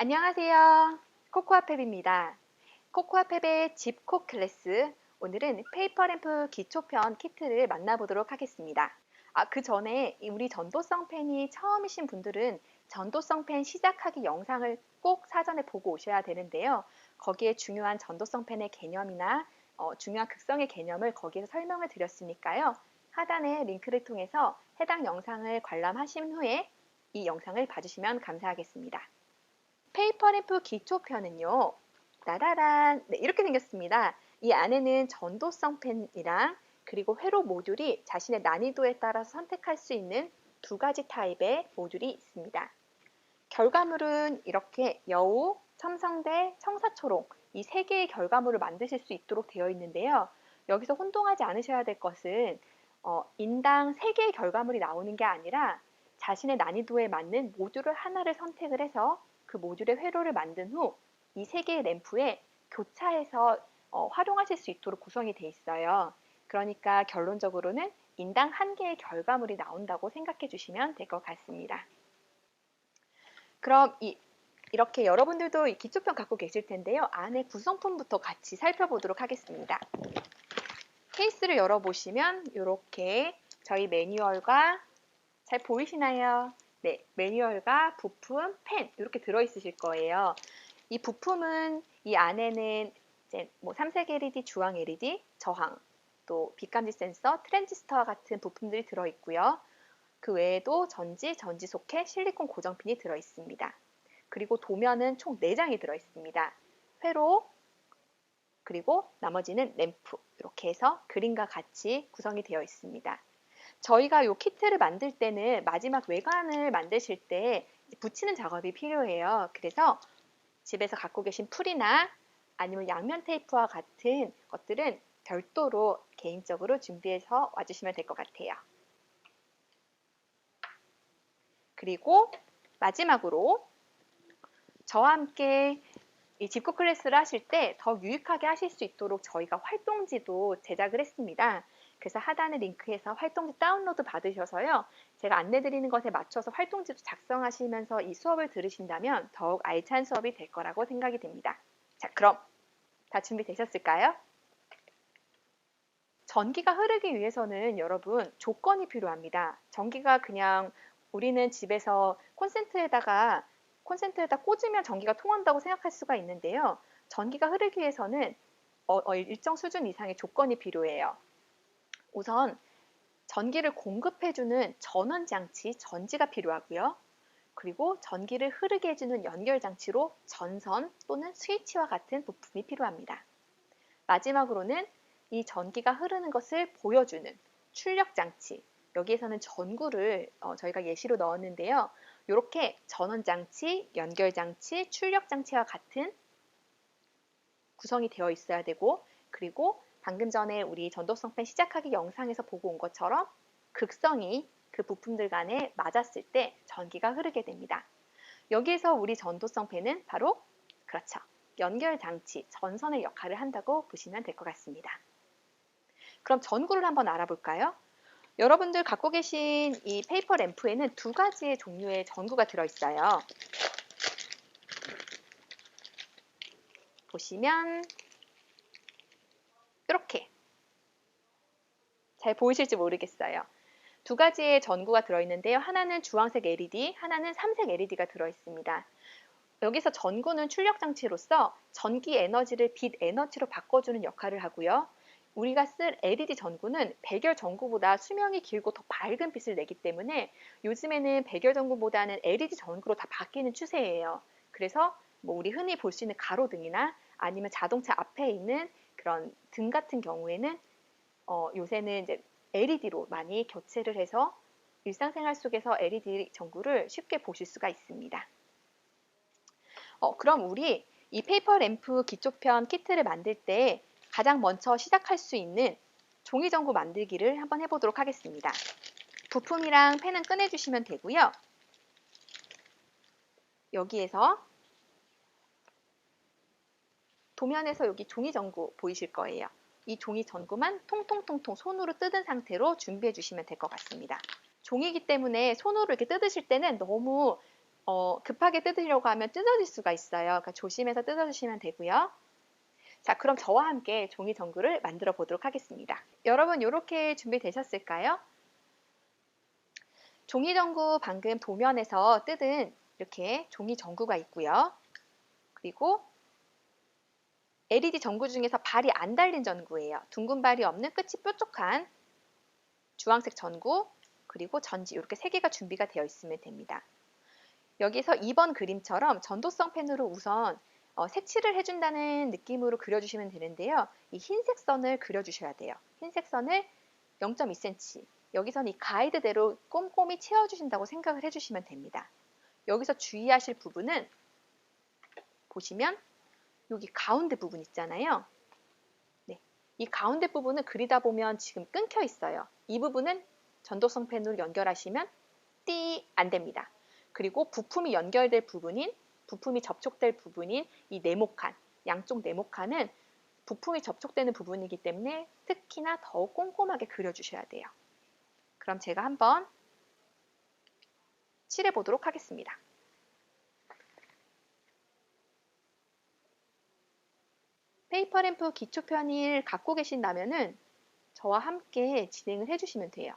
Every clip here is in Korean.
안녕하세요. 코코아펩입니다. 코코아펩의 집콕 클래스, 오늘은 페이퍼램프 기초편 키트를 만나보도록 하겠습니다. 그 전에 우리 전도성 펜이 처음이신 분들은 전도성 펜 시작하기 영상을 꼭 사전에 보고 오셔야 되는데요. 거기에 중요한 전도성 펜의 개념이나 중요한 극성의 개념을 거기에서 설명을 드렸으니까요. 하단의 링크를 통해서 해당 영상을 관람하신 후에 이 영상을 봐주시면 감사하겠습니다. 페이퍼램프 기초편은요. 따라란 네, 이렇게 생겼습니다. 이 안에는 전도성 펜이랑 그리고 회로 모듈이 자신의 난이도에 따라서 선택할 수 있는 두 가지 타입의 모듈이 있습니다. 결과물은 이렇게 여우, 첨성대, 청사초롱 이 세 개의 결과물을 만드실 수 있도록 되어 있는데요. 여기서 혼동하지 않으셔야 될 것은 인당 3개의 결과물이 나오는 게 아니라 자신의 난이도에 맞는 모듈을 하나를 선택을 해서 그 모듈의 회로를 만든 후 이 3개의 램프에 교차해서 활용하실 수 있도록 구성이 되어 있어요. 그러니까 결론적으로는 인당 1개의 결과물이 나온다고 생각해 주시면 될 것 같습니다. 그럼 이렇게 여러분들도 이 기초편 갖고 계실 텐데요. 안에 구성품부터 같이 살펴보도록 하겠습니다. 케이스를 열어보시면 이렇게 저희 매뉴얼과 잘 보이시나요? 네, 매뉴얼과 부품, 펜 이렇게 들어있으실 거예요. 이 부품은 이 안에는 이제 뭐 삼색 LED, 주황 LED, 저항, 또 빛감지 센서, 트랜지스터와 같은 부품들이 들어있고요. 그 외에도 전지, 전지 소켓, 실리콘 고정핀이 들어있습니다. 그리고 도면은 총 4장이 들어있습니다. 회로, 그리고 나머지는 램프 이렇게 해서 그림과 같이 구성이 되어 있습니다. 저희가 이 키트를 만들 때는 마지막 외관을 만드실 때 붙이는 작업이 필요해요. 그래서 집에서 갖고 계신 풀이나 아니면 양면 테이프와 같은 것들은 별도로 개인적으로 준비해서 와주시면 될 것 같아요. 그리고 마지막으로 저와 함께 이 집콕 클래스를 하실 때 더 유익하게 하실 수 있도록 저희가 활동지도 제작을 했습니다. 그래서 하단의 링크에서 활동지 다운로드 받으셔서요. 제가 안내드리는 것에 맞춰서 활동지도 작성하시면서 이 수업을 들으신다면 더욱 알찬 수업이 될 거라고 생각이 됩니다. 자, 그럼 다 준비되셨을까요? 전기가 흐르기 위해서는 여러분 조건이 필요합니다. 전기가 그냥 우리는 집에서 콘센트에다 꽂으면 전기가 통한다고 생각할 수가 있는데요. 전기가 흐르기 위해서는 일정 수준 이상의 조건이 필요해요. 우선 전기를 공급해주는 전원장치, 전지가 필요하고요. 그리고 전기를 흐르게 해주는 연결장치로 전선 또는 스위치와 같은 부품이 필요합니다. 마지막으로는 이 전기가 흐르는 것을 보여주는 출력장치, 여기에서는 전구를 저희가 예시로 넣었는데요. 이렇게 전원장치, 연결장치, 출력장치와 같은 구성이 되어 있어야 되고, 그리고 방금 전에 우리 전도성 펜 시작하기 영상에서 보고 온 것처럼 극성이 그 부품들 간에 맞았을 때 전기가 흐르게 됩니다. 여기에서 우리 전도성 펜은 바로 그렇죠. 연결장치, 전선의 역할을 한다고 보시면 될 것 같습니다. 그럼 전구를 한번 알아볼까요? 여러분들 갖고 계신 이 페이퍼 램프에는 두 가지의 종류의 전구가 들어있어요. 보시면 이렇게 잘 보이실지 모르겠어요. 두 가지의 전구가 들어있는데요. 하나는 주황색 LED, 하나는 삼색 LED가 들어있습니다. 여기서 전구는 출력장치로서 전기 에너지를 빛 에너지로 바꿔주는 역할을 하고요. 우리가 쓸 LED 전구는 백열 전구보다 수명이 길고 더 밝은 빛을 내기 때문에 요즘에는 백열 전구보다는 LED 전구로 다 바뀌는 추세예요. 그래서 뭐 우리 흔히 볼 수 있는 가로등이나 아니면 자동차 앞에 있는 그런 등 같은 경우에는 요새는 이제 LED로 많이 교체를 해서 일상생활 속에서 LED 전구를 쉽게 보실 수가 있습니다. 그럼 우리 이 페이퍼 램프 기초편 키트를 만들 때 가장 먼저 시작할 수 있는 종이 전구 만들기를 한번 해보도록 하겠습니다. 부품이랑 펜은 꺼내주시면 되고요. 여기에서 도면에서 여기 종이 전구 보이실 거예요. 이 종이 전구만 통통통통 손으로 뜯은 상태로 준비해 주시면 될 것 같습니다. 종이기 때문에 손으로 이렇게 뜯으실 때는 너무 급하게 뜯으려고 하면 뜯어질 수가 있어요. 그러니까 조심해서 뜯어주시면 되고요. 자, 그럼 저와 함께 종이 전구를 만들어 보도록 하겠습니다. 여러분, 이렇게 준비되셨을까요? 종이 전구 방금 도면에서 뜯은 이렇게 종이 전구가 있고요. 그리고 LED 전구 중에서 발이 안 달린 전구예요. 둥근 발이 없는 끝이 뾰족한 주황색 전구, 그리고 전지 이렇게 세 개가 준비가 되어 있으면 됩니다. 여기서 2번 그림처럼 전도성 펜으로 우선 색칠을 해준다는 느낌으로 그려주시면 되는데요. 이 흰색 선을 그려주셔야 돼요. 흰색 선을 0.2cm, 여기서는 이 가이드대로 꼼꼼히 채워주신다고 생각을 해주시면 됩니다. 여기서 주의하실 부분은 보시면 여기 가운데 부분 있잖아요. 네, 이 가운데 부분은 그리다 보면 지금 끊겨 있어요. 이 부분은 전도성 펜으로 연결하시면 안 됩니다. 그리고 부품이 연결될 부분인, 부품이 접촉될 부분인 이 네모칸, 양쪽 네모칸은 부품이 접촉되는 부분이기 때문에 특히나 더욱 꼼꼼하게 그려주셔야 돼요. 그럼 제가 한번 칠해 보도록 하겠습니다. 페이퍼램프 기초편을 갖고 계신다면은 저와 함께 진행을 해주시면 돼요.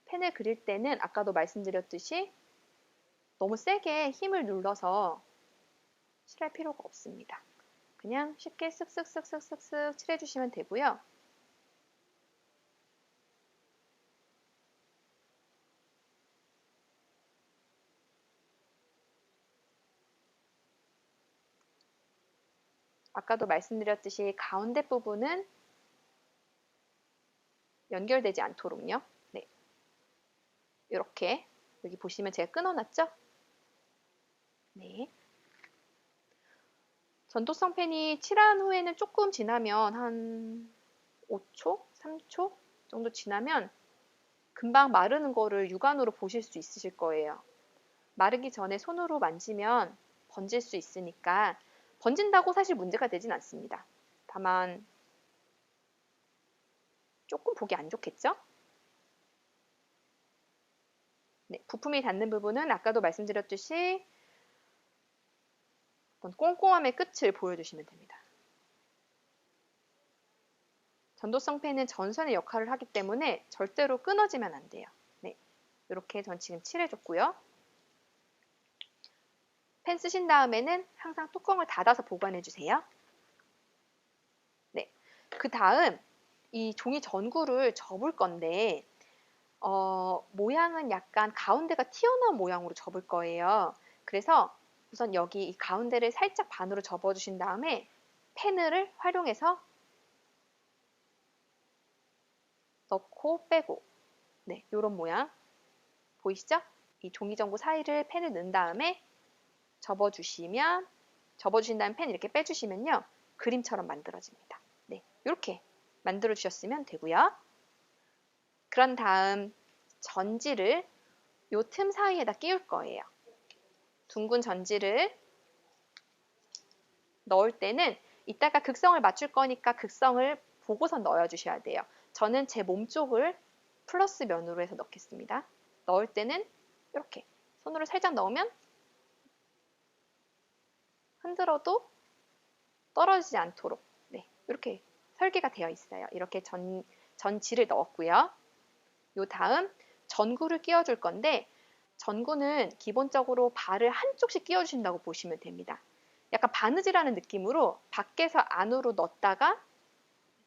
펜을 그릴 때는 아까도 말씀드렸듯이 너무 세게 힘을 눌러서 칠할 필요가 없습니다. 그냥 쉽게 쓱쓱쓱쓱쓱쓱 칠해주시면 되고요. 아까도 말씀드렸듯이 가운데 부분은 연결되지 않도록요. 네, 이렇게 여기 보시면 제가 끊어놨죠? 네. 전도성 펜이 칠한 후에는 조금 지나면 한 5초, 3초 정도 지나면 금방 마르는 거를 육안으로 보실 수 있으실 거예요. 마르기 전에 손으로 만지면 번질 수 있으니까 번진다고 사실 문제가 되진 않습니다. 다만 조금 보기 안 좋겠죠? 네, 부품이 닿는 부분은 아까도 말씀드렸듯이 꼼꼼함의 끝을 보여주시면 됩니다. 전도성 펜은 전선의 역할을 하기 때문에 절대로 끊어지면 안 돼요. 네, 이렇게 전 지금 칠해줬고요. 펜 쓰신 다음에는 항상 뚜껑을 닫아서 보관해주세요. 네, 그 다음 이 종이 전구를 접을 건데 모양은 약간 가운데가 튀어나온 모양으로 접을 거예요. 그래서 우선 여기 이 가운데를 살짝 반으로 접어주신 다음에 펜을 활용해서 넣고 빼고, 네, 이런 모양 보이시죠? 이 종이 전구 사이를 펜을 넣은 다음에 접어주신 다음에 펜 이렇게 빼주시면요, 그림처럼 만들어집니다. 네, 이렇게 만들어 주셨으면 되고요. 그런 다음 전지를 요 틈 사이에다 끼울 거예요. 둥근 전지를 넣을 때는 이따가 극성을 맞출 거니까 극성을 보고서 넣어주셔야 돼요. 저는 제 몸 쪽을 플러스 면으로 해서 넣겠습니다. 넣을 때는 이렇게 손으로 살짝 넣으면 흔들어도 떨어지지 않도록, 네, 이렇게 설계가 되어 있어요. 이렇게 전지를 넣었고요. 요 다음 전구를 끼워줄 건데, 전구는 기본적으로 발을 한쪽씩 끼워주신다고 보시면 됩니다. 약간 바느질하는 느낌으로 밖에서 안으로 넣었다가,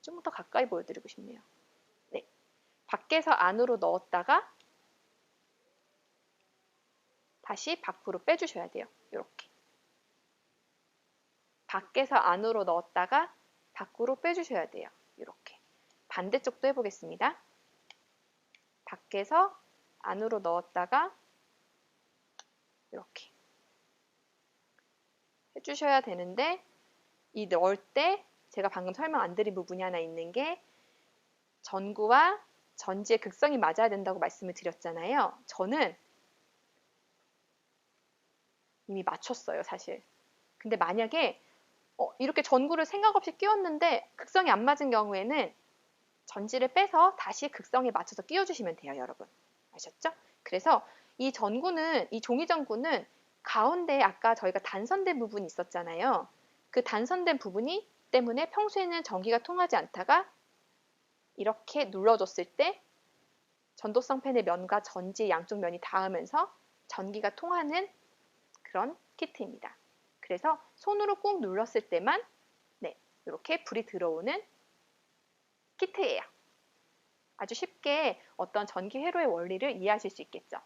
좀 더 가까이 보여드리고 싶네요. 네, 밖에서 안으로 넣었다가 다시 밖으로 빼주셔야 돼요. 이렇게 밖에서 안으로 넣었다가 밖으로 빼주셔야 돼요. 이렇게 반대쪽도 해보겠습니다. 밖에서 안으로 넣었다가 이렇게 해주셔야 되는데, 이 넣을 때 제가 방금 설명 안 드린 부분이 하나 있는 게, 전구와 전지의 극성이 맞아야 된다고 말씀을 드렸잖아요. 저는 이미 맞췄어요, 사실. 근데 만약에 이렇게 전구를 생각 없이 끼웠는데 극성이 안 맞은 경우에는 전지를 빼서 다시 극성에 맞춰서 끼워주시면 돼요, 여러분. 아셨죠? 그래서 이 전구는, 이 종이 전구는 가운데 아까 저희가 단선된 부분이 있었잖아요. 그 단선된 부분이 때문에 평소에는 전기가 통하지 않다가 이렇게 눌러줬을 때 전도성 펜의 면과 전지 양쪽 면이 닿으면서 전기가 통하는 그런 키트입니다. 그래서 손으로 꾹 눌렀을 때만 네, 이렇게 불이 들어오는 키트예요. 아주 쉽게 어떤 전기 회로의 원리를 이해하실 수 있겠죠.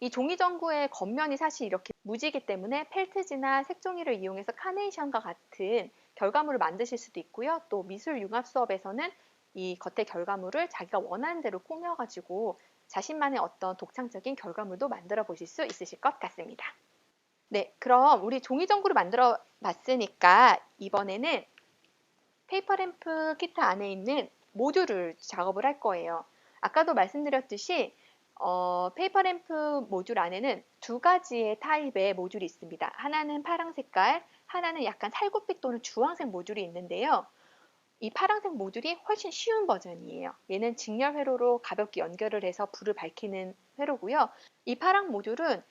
이 종이 전구의 겉면이 사실 이렇게 무지기 때문에 펠트지나 색종이를 이용해서 카네이션과 같은 결과물을 만드실 수도 있고요. 또 미술 융합 수업에서는 이 겉의 결과물을 자기가 원하는 대로 꾸며가지고 자신만의 어떤 독창적인 결과물도 만들어 보실 수 있으실 것 같습니다. 네, 그럼 우리 종이 전구를 만들어 봤으니까 이번에는 페이퍼 램프 키트 안에 있는 모듈을 작업을 할 거예요. 아까도 말씀드렸듯이 페이퍼 램프 모듈 안에는 두 가지의 타입의 모듈이 있습니다. 하나는 파란 색깔, 하나는 약간 살구빛 또는 주황색 모듈이 있는데요. 이 파란색 모듈이 훨씬 쉬운 버전이에요. 얘는 직렬 회로로 가볍게 연결을 해서 불을 밝히는 회로고요. 이 파란 모듈은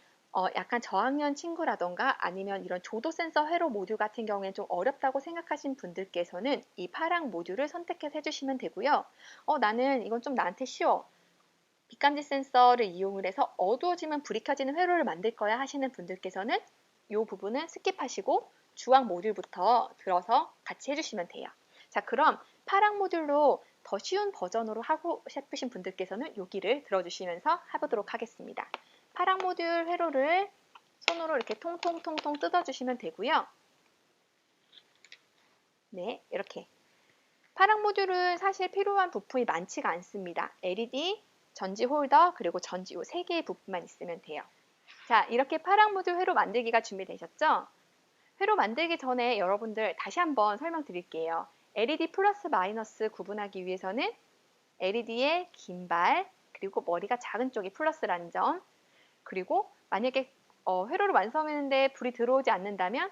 약간 저학년 친구라던가 아니면 이런 조도 센서 회로 모듈 같은 경우에는 좀 어렵다고 생각하신 분들께서는 이 파란 모듈을 선택해서 해주시면 되고요. 나는 이건 좀 나한테 쉬워. 빛감지 센서를 이용을 해서 어두워지면 불이 켜지는 회로를 만들 거야 하시는 분들께서는 이 부분은 스킵하시고 주황 모듈부터 들어서 같이 해주시면 돼요. 자, 그럼 파랑 모듈로 더 쉬운 버전으로 하고 싶으신 분들께서는 여기를 들어주시면서 해보도록 하겠습니다. 파랑 모듈 회로를 손으로 이렇게 통통통통 뜯어주시면 되고요. 네, 이렇게. 파랑 모듈은 사실 필요한 부품이 많지가 않습니다. LED, 전지 홀더, 그리고 전지 이 3개의 부품만 있으면 돼요. 자, 이렇게 파랑 모듈 회로 만들기가 준비되셨죠? 회로 만들기 전에 여러분들 다시 한번 설명드릴게요. LED 플러스 마이너스 구분하기 위해서는 LED의 긴 발, 그리고 머리가 작은 쪽이 플러스라는 점, 그리고 만약에 회로를 완성했는데 불이 들어오지 않는다면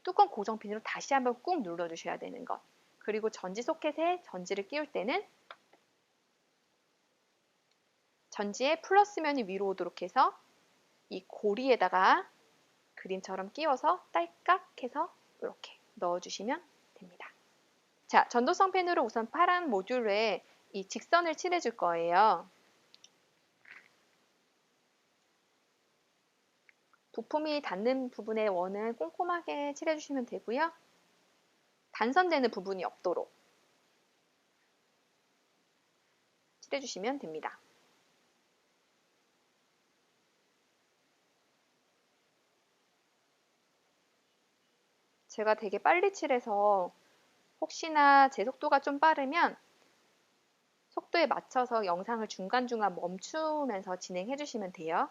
뚜껑 고정핀으로 다시 한번 꾹 눌러주셔야 되는 것. 그리고 전지 소켓에 전지를 끼울 때는 전지의 플러스면이 위로 오도록 해서 이 고리에다가 그림처럼 끼워서 딸깍 해서 이렇게 넣어주시면 됩니다. 자, 전도성 펜으로 우선 파란 모듈에 이 직선을 칠해줄 거예요. 부품이 닿는 부분의 원을 꼼꼼하게 칠해주시면 되고요. 단선되는 부분이 없도록 칠해주시면 됩니다. 제가 되게 빨리 칠해서 혹시나 제 속도가 좀 빠르면 속도에 맞춰서 영상을 중간중간 멈추면서 진행해 주시면 돼요.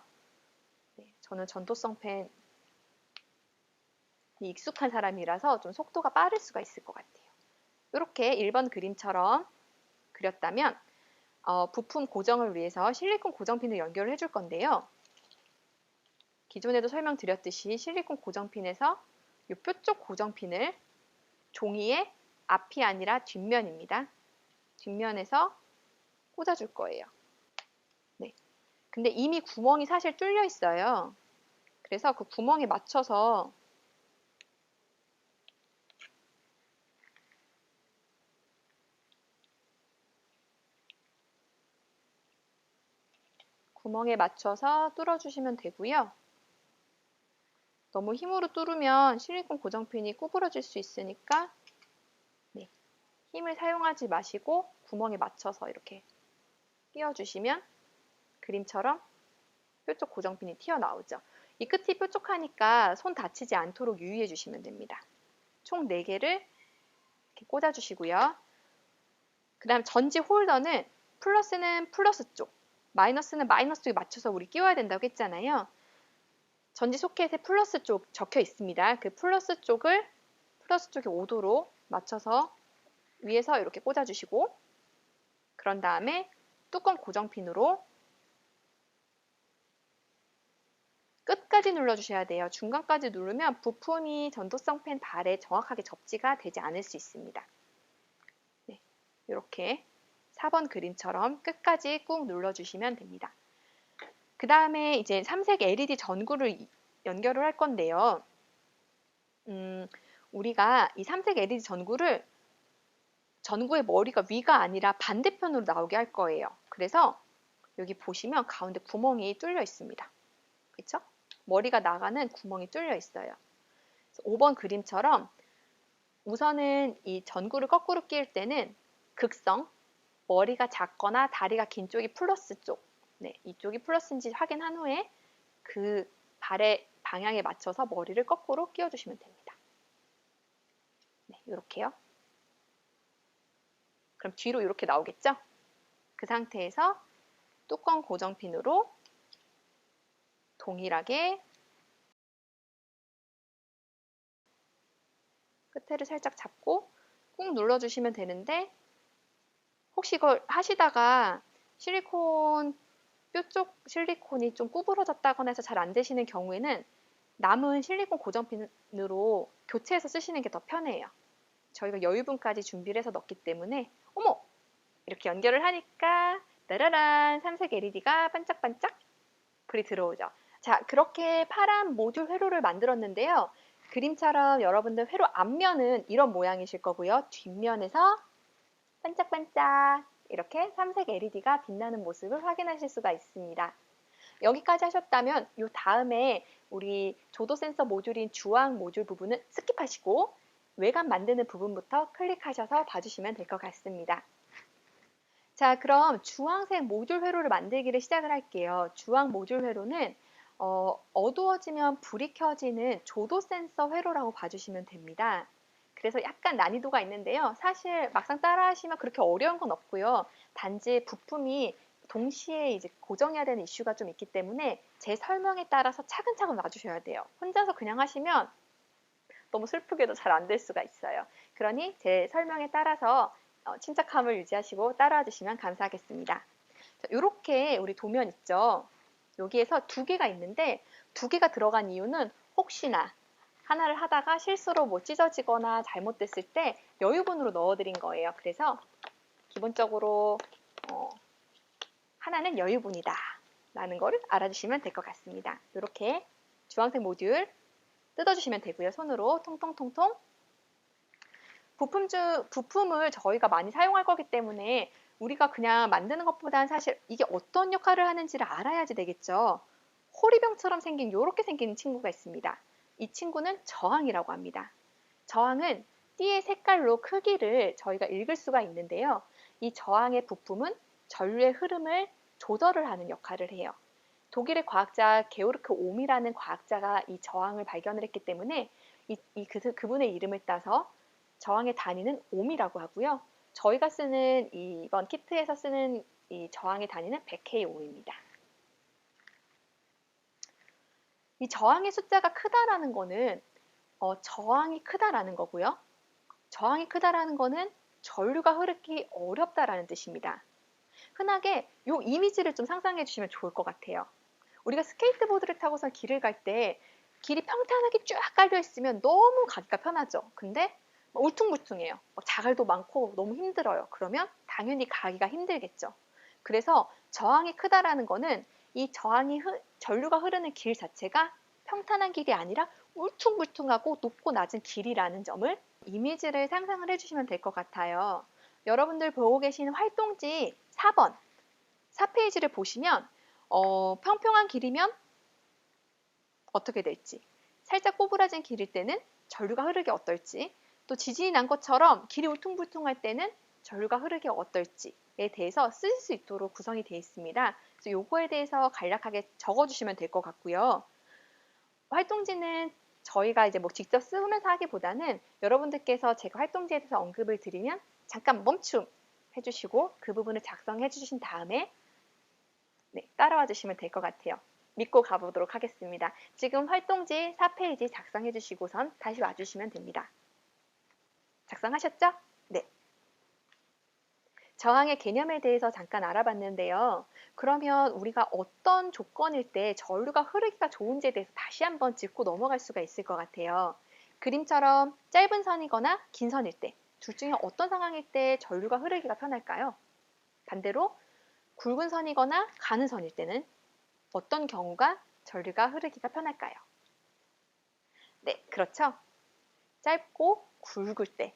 네, 저는 전도성 펜이 익숙한 사람이라서 좀 속도가 빠를 수가 있을 것 같아요. 이렇게 1번 그림처럼 그렸다면 부품 고정을 위해서 실리콘 고정핀을 연결을 해줄 건데요. 기존에도 설명드렸듯이 실리콘 고정핀에서 이 뾰족 고정핀을 종이의 앞이 아니라 뒷면입니다. 뒷면에서 꽂아줄 거예요. 네. 근데 이미 구멍이 사실 뚫려 있어요. 그래서 그 구멍에 맞춰서 뚫어주시면 되고요. 너무 힘으로 뚫으면 실리콘 고정핀이 구부러질 수 있으니까 네, 힘을 사용하지 마시고 구멍에 맞춰서 이렇게 끼워주시면 그림처럼 뾰족 고정핀이 튀어나오죠. 이 끝이 뾰족하니까 손 다치지 않도록 유의해 주시면 됩니다. 총 4개를 이렇게 꽂아주시고요. 그 다음 전지 홀더는 플러스는 플러스 쪽, 마이너스는 마이너스 쪽에 맞춰서 우리 끼워야 된다고 했잖아요. 전지 소켓에 플러스 쪽 적혀 있습니다. 그 플러스 쪽에 오도록 맞춰서 위에서 이렇게 꽂아주시고 그런 다음에 뚜껑 고정핀으로 끝까지 눌러주셔야 돼요. 중간까지 누르면 부품이 전도성 펜 발에 정확하게 접지가 되지 않을 수 있습니다. 이렇게 4번 그림처럼 끝까지 꾹 눌러주시면 됩니다. 그 다음에 이제 삼색 LED 전구를 연결을 할 건데요. 우리가 이 삼색 LED 전구를 전구의 머리가 위가 아니라 반대편으로 나오게 할 거예요. 그래서 여기 보시면 가운데 구멍이 뚫려 있습니다. 그렇죠? 머리가 나가는 구멍이 뚫려 있어요. 5번 그림처럼 우선은 이 전구를 거꾸로 끼울 때는 극성, 머리가 작거나 다리가 긴 쪽이 플러스 쪽, 네, 이쪽이 플러스인지 확인한 후에 그 발의 방향에 맞춰서 머리를 거꾸로 끼워주시면 됩니다. 네, 이렇게요. 그럼 뒤로 이렇게 나오겠죠? 그 상태에서 뚜껑 고정핀으로 동일하게 끝에를 살짝 잡고 꾹 눌러주시면 되는데 혹시 이걸 하시다가 실리콘 뼈 쪽 실리콘이 좀 구부러졌다거나 해서 잘 안 되시는 경우에는 남은 실리콘 고정핀으로 교체해서 쓰시는 게 더 편해요. 저희가 여유분까지 준비를 해서 넣기 때문에 어머! 이렇게 연결을 하니까 따라란 삼색 LED가 반짝반짝 불이 들어오죠. 자, 그렇게 파란 모듈 회로를 만들었는데요. 그림처럼 여러분들 회로 앞면은 이런 모양이실 거고요. 뒷면에서 반짝반짝 이렇게 삼색 LED가 빛나는 모습을 확인하실 수가 있습니다. 여기까지 하셨다면 이 다음에 우리 조도 센서 모듈인 주황 모듈 부분은 스킵하시고 외관 만드는 부분부터 클릭하셔서 봐주시면 될 것 같습니다. 자, 그럼 주황색 모듈 회로를 만들기를 시작을 할게요. 주황 모듈 회로는 어두워지면 불이 켜지는 조도 센서 회로라고 봐주시면 됩니다. 그래서 약간 난이도가 있는데요. 사실 막상 따라하시면 그렇게 어려운 건 없고요. 단지 부품이 동시에 이제 고정해야 되는 이슈가 좀 있기 때문에 제 설명에 따라서 차근차근 놔주셔야 돼요. 혼자서 그냥 하시면 너무 슬프게도 잘 안 될 수가 있어요. 그러니 제 설명에 따라서 침착함을 유지하시고 따라와 주시면 감사하겠습니다. 이렇게 우리 도면 있죠. 여기에서 두 개가 있는데 두 개가 들어간 이유는 혹시나 하나를 하다가 실수로 뭐 찢어지거나 잘못됐을 때 여유분으로 넣어드린 거예요. 그래서 기본적으로 하나는 여유분이다 라는 거를 알아주시면 될 것 같습니다. 이렇게 주황색 모듈 뜯어주시면 되고요. 손으로 통통통통. 부품을 저희가 많이 사용할 거기 때문에 우리가 그냥 만드는 것보다는 사실 이게 어떤 역할을 하는지를 알아야지 되겠죠. 호리병처럼 생긴 이렇게 생긴 친구가 있습니다. 이 친구는 저항이라고 합니다. 저항은 띠의 색깔로 크기를 저희가 읽을 수가 있는데요. 이 저항의 부품은 전류의 흐름을 조절을 하는 역할을 해요. 독일의 과학자 게오르크 옴이라는 과학자가 이 저항을 발견을 했기 때문에 그분의 이름을 따서 저항의 단위는 옴이라고 하고요. 저희가 쓰는 이번 키트에서 쓰는 이 저항의 단위는 100K 옴입니다. 이 저항의 숫자가 크다라는 거는 저항이 크다라는 거고요. 저항이 크다라는 거는 전류가 흐르기 어렵다라는 뜻입니다. 흔하게 이 이미지를 좀 상상해 주시면 좋을 것 같아요. 우리가 스케이트보드를 타고서 길을 갈 때 길이 평탄하게 쫙 깔려 있으면 너무 가기가 편하죠. 근데 울퉁불퉁해요. 자갈도 많고 너무 힘들어요. 그러면 당연히 가기가 힘들겠죠. 그래서 저항이 크다라는 거는 이 전류가 흐르는 길 자체가 평탄한 길이 아니라 울퉁불퉁하고 높고 낮은 길이라는 점을 이미지를 상상을 해주시면 될 것 같아요. 여러분들 보고 계신 활동지 4번 4페이지를 보시면 평평한 길이면 어떻게 될지, 살짝 꼬부라진 길일 때는 전류가 흐르기 어떨지, 또 지진이 난 것처럼 길이 울퉁불퉁할 때는 전류가 흐르기 어떨지에 대해서 쓰실 수 있도록 구성이 되어 있습니다. 그래서 요거에 대해서 간략하게 적어주시면 될 것 같고요. 활동지는 저희가 이제 뭐 직접 쓰면서 하기보다는 여러분들께서 제가 활동지에 대해서 언급을 드리면 잠깐 멈춤 해주시고 그 부분을 작성해 주신 다음에 따라와 주시면 될 것 같아요. 믿고 가보도록 하겠습니다. 지금 활동지 4페이지 작성해 주시고선 다시 와주시면 됩니다. 작성하셨죠? 네. 저항의 개념에 대해서 잠깐 알아봤는데요. 그러면 우리가 어떤 조건일 때 전류가 흐르기가 좋은지에 대해서 다시 한번 짚고 넘어갈 수가 있을 것 같아요. 그림처럼 짧은 선이거나 긴 선일 때, 둘 중에 어떤 상황일 때 전류가 흐르기가 편할까요? 반대로 굵은 선이거나 가는 선일 때는 어떤 경우가 전류가 흐르기가 편할까요? 네, 그렇죠. 짧고 굵을 때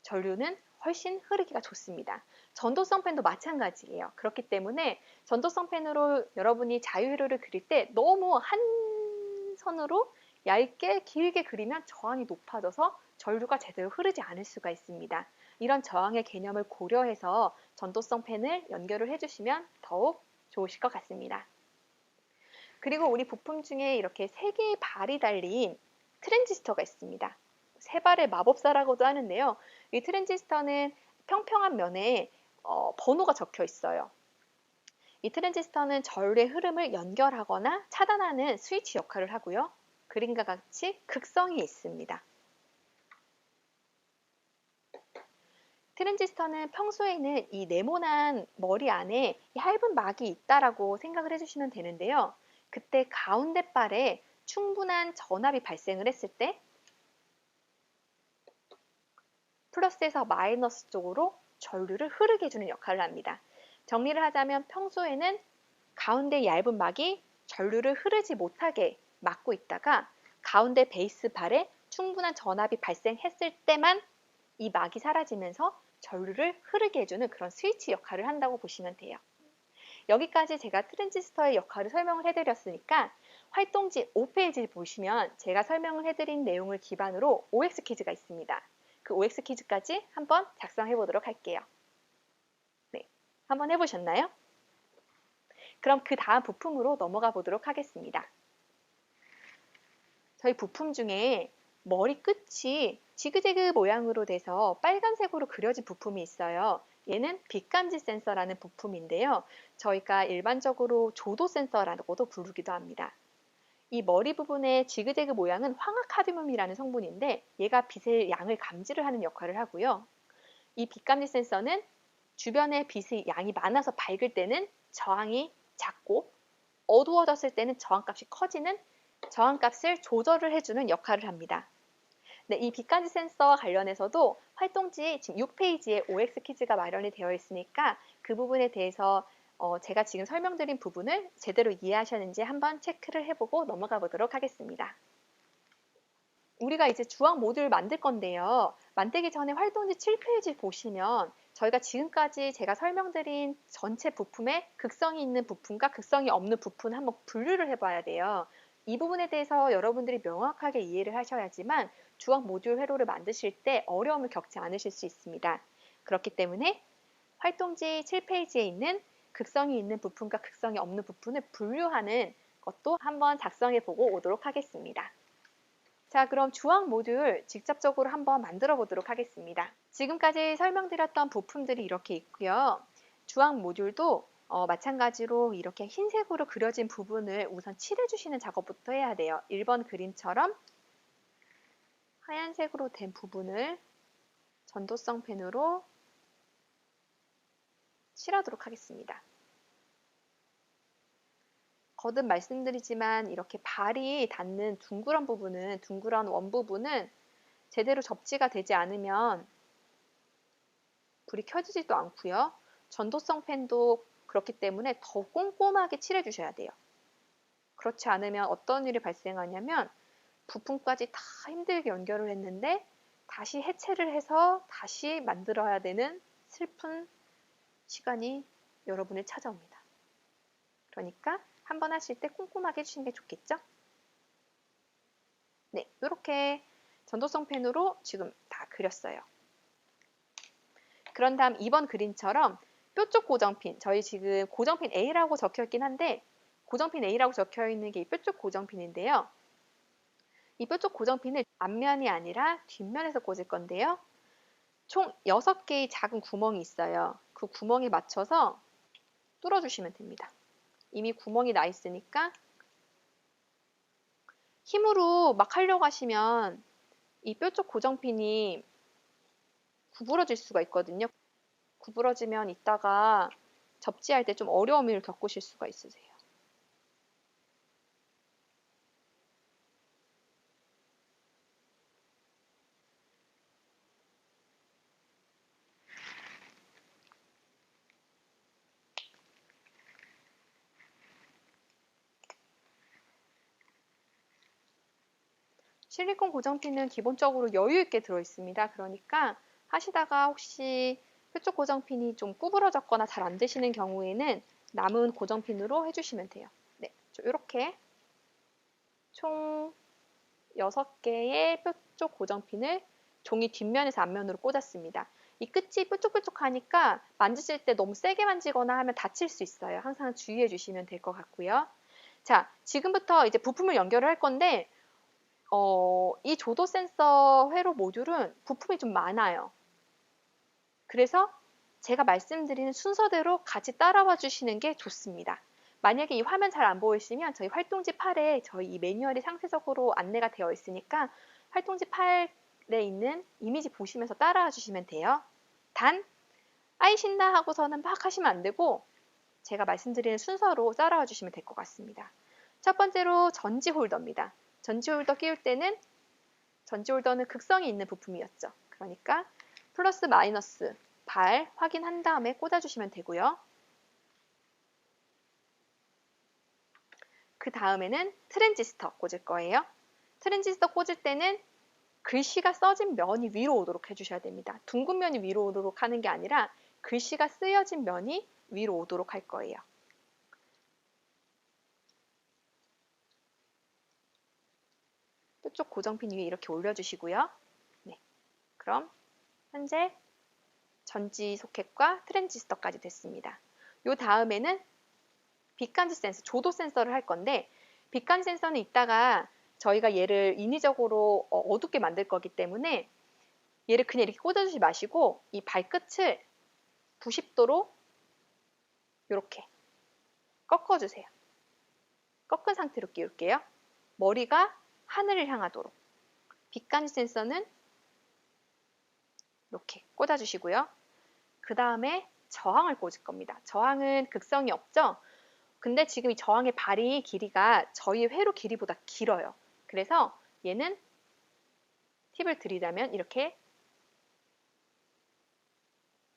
전류는 훨씬 흐르기가 좋습니다. 전도성 펜도 마찬가지예요. 그렇기 때문에 전도성 펜으로 여러분이 자유회로를 그릴 때 너무 한 선으로 얇게 길게 그리면 저항이 높아져서 전류가 제대로 흐르지 않을 수가 있습니다. 이런 저항의 개념을 고려해서 전도성 펜을 연결을 해주시면 더욱 좋으실 것 같습니다. 그리고 우리 부품 중에 이렇게 세 개의 발이 달린 트랜지스터가 있습니다. 세 발의 마법사라고도 하는데요. 이 트랜지스터는 평평한 면에 번호가 적혀 있어요. 이 트랜지스터는 전류의 흐름을 연결하거나 차단하는 스위치 역할을 하고요. 그림과 같이 극성이 있습니다. 트랜지스터는 평소에는 이 네모난 머리 안에 얇은 막이 있다라고 생각을 해주시면 되는데요. 그때 가운데 발에 충분한 전압이 발생을 했을 때 플러스에서 마이너스 쪽으로 전류를 흐르게 해주는 역할을 합니다. 정리를 하자면 평소에는 가운데 얇은 막이 전류를 흐르지 못하게 막고 있다가 가운데 베이스 발에 충분한 전압이 발생했을 때만 이 막이 사라지면서 전류를 흐르게 해주는 그런 스위치 역할을 한다고 보시면 돼요. 여기까지 제가 트랜지스터의 역할을 설명을 해드렸으니까 활동지 5페이지 보시면 제가 설명을 해드린 내용을 기반으로 OX 퀴즈가 있습니다. 그 OX 퀴즈까지 한번 작성해 보도록 할게요. 네, 한번 해보셨나요? 그럼 그 다음 부품으로 넘어가 보도록 하겠습니다. 저희 부품 중에 머리 끝이 지그재그 모양으로 돼서 빨간색으로 그려진 부품이 있어요. 얘는 빛감지 센서라는 부품인데요. 저희가 일반적으로 조도 센서라고도 부르기도 합니다. 이 머리 부분의 지그재그 모양은 황화카드뮴이라는 성분인데 얘가 빛의 양을 감지를 하는 역할을 하고요. 이 빛감지 센서는 주변에 빛의 양이 많아서 밝을 때는 저항이 작고 어두워졌을 때는 저항값이 커지는 저항값을 조절을 해주는 역할을 합니다. 네, 이 빛감지 센서와 관련해서도 활동지 지금 6페이지에 OX 퀴즈가 마련이 되어 있으니까 그 부분에 대해서 제가 지금 설명드린 부분을 제대로 이해하셨는지 한번 체크를 해보고 넘어가 보도록 하겠습니다. 우리가 이제 주황 모듈 만들 건데요. 만들기 전에 활동지 7페이지 보시면 저희가 지금까지 제가 설명드린 전체 부품에 극성이 있는 부품과 극성이 없는 부품을 한번 분류를 해봐야 돼요. 이 부분에 대해서 여러분들이 명확하게 이해를 하셔야지만 주황 모듈 회로를 만드실 때 어려움을 겪지 않으실 수 있습니다. 그렇기 때문에 활동지 7페이지에 있는 극성이 있는 부품과 극성이 없는 부품을 분류하는 것도 한번 작성해 보고 오도록 하겠습니다. 자, 그럼 주황 모듈 직접적으로 한번 만들어 보도록 하겠습니다. 지금까지 설명드렸던 부품들이 이렇게 있고요. 주황 모듈도 마찬가지로 이렇게 흰색으로 그려진 부분을 우선 칠해주시는 작업부터 해야 돼요. 1번 그림처럼 하얀색으로 된 부분을 전도성 펜으로 칠하도록 하겠습니다. 거듭 말씀드리지만 이렇게 발이 닿는 둥그런 부분은, 둥그런 원 부분은 제대로 접지가 되지 않으면 불이 켜지지도 않고요. 전도성 펜도 그렇기 때문에 더 꼼꼼하게 칠해 주셔야 돼요. 그렇지 않으면 어떤 일이 발생하냐면 부품까지 다 힘들게 연결을 했는데 다시 해체를 해서 다시 만들어야 되는 슬픈 시간이 여러분을 찾아옵니다. 그러니까 한번 하실 때 꼼꼼하게 해주시는 게 좋겠죠? 네, 이렇게 전도성 펜으로 지금 다 그렸어요. 그런 다음 2번 그림처럼 뾰족 고정핀, 저희 지금 고정핀 A라고 적혀 있긴 한데 고정핀 A라고 적혀 있는 게 이 뾰족 고정핀인데요. 이 뾰족 고정핀을 앞면이 아니라 뒷면에서 꽂을 건데요. 총 6개의 작은 구멍이 있어요. 그 구멍에 맞춰서 뚫어주시면 됩니다. 이미 구멍이 나 있으니까 힘으로 막 하려고 하시면 이 뾰족 고정핀이 구부러질 수가 있거든요. 구부러지면 이따가 접지할 때 좀 어려움을 겪으실 수가 있으세요. 실리콘 고정핀은 기본적으로 여유 있게 들어있습니다. 그러니까 하시다가 혹시 뾰족 고정핀이 좀 구부러졌거나 잘 안 되시는 경우에는 남은 고정핀으로 해주시면 돼요. 네, 이렇게 총 6개의 뾰족 고정핀을 종이 뒷면에서 앞면으로 꽂았습니다. 이 끝이 뾰족뾰족하니까 만지실 때 너무 세게 만지거나 하면 다칠 수 있어요. 항상 주의해 주시면 될 것 같고요. 자, 지금부터 이제 부품을 연결을 할 건데 이 조도 센서 회로 모듈은 부품이 좀 많아요. 그래서 제가 말씀드리는 순서대로 같이 따라와 주시는 게 좋습니다. 만약에 이 화면 잘 안 보이시면 저희 활동지 8에 저희 이 매뉴얼이 상세적으로 안내가 되어 있으니까 활동지 8에 있는 이미지 보시면서 따라와 주시면 돼요. 단, 아이 신나 하고서는 막 하시면 안 되고 제가 말씀드리는 순서로 따라와 주시면 될 것 같습니다. 첫 번째로 전지 홀더입니다. 전지 홀더 끼울 때는 전지 홀더는 극성이 있는 부품이었죠. 그러니까 플러스 마이너스 발 확인한 다음에 꽂아주시면 되고요. 그 다음에는 트랜지스터 꽂을 거예요. 트랜지스터 꽂을 때는 글씨가 써진 면이 위로 오도록 해주셔야 됩니다. 둥근 면이 위로 오도록 하는 게 아니라 글씨가 쓰여진 면이 위로 오도록 할 거예요. 이쪽 고정핀 위에 이렇게 올려주시고요. 네, 그럼 현재 전지 소켓과 트랜지스터까지 됐습니다. 이 다음에는 빛감지 센서, 조도 센서를 할 건데 빛감지 센서는 이따가 저희가 얘를 인위적으로 어둡게 만들 거기 때문에 얘를 그냥 이렇게 꽂아주지 마시고 이 발끝을 90도로 이렇게 꺾어주세요. 꺾은 상태로 끼울게요. 머리가 하늘을 향하도록. 빛감지 센서는 이렇게 꽂아주시고요. 그 다음에 저항을 꽂을 겁니다. 저항은 극성이 없죠? 근데 지금 이 저항의 발이 길이가 저희 회로 길이보다 길어요. 그래서 얘는 팁을 드리자면 이렇게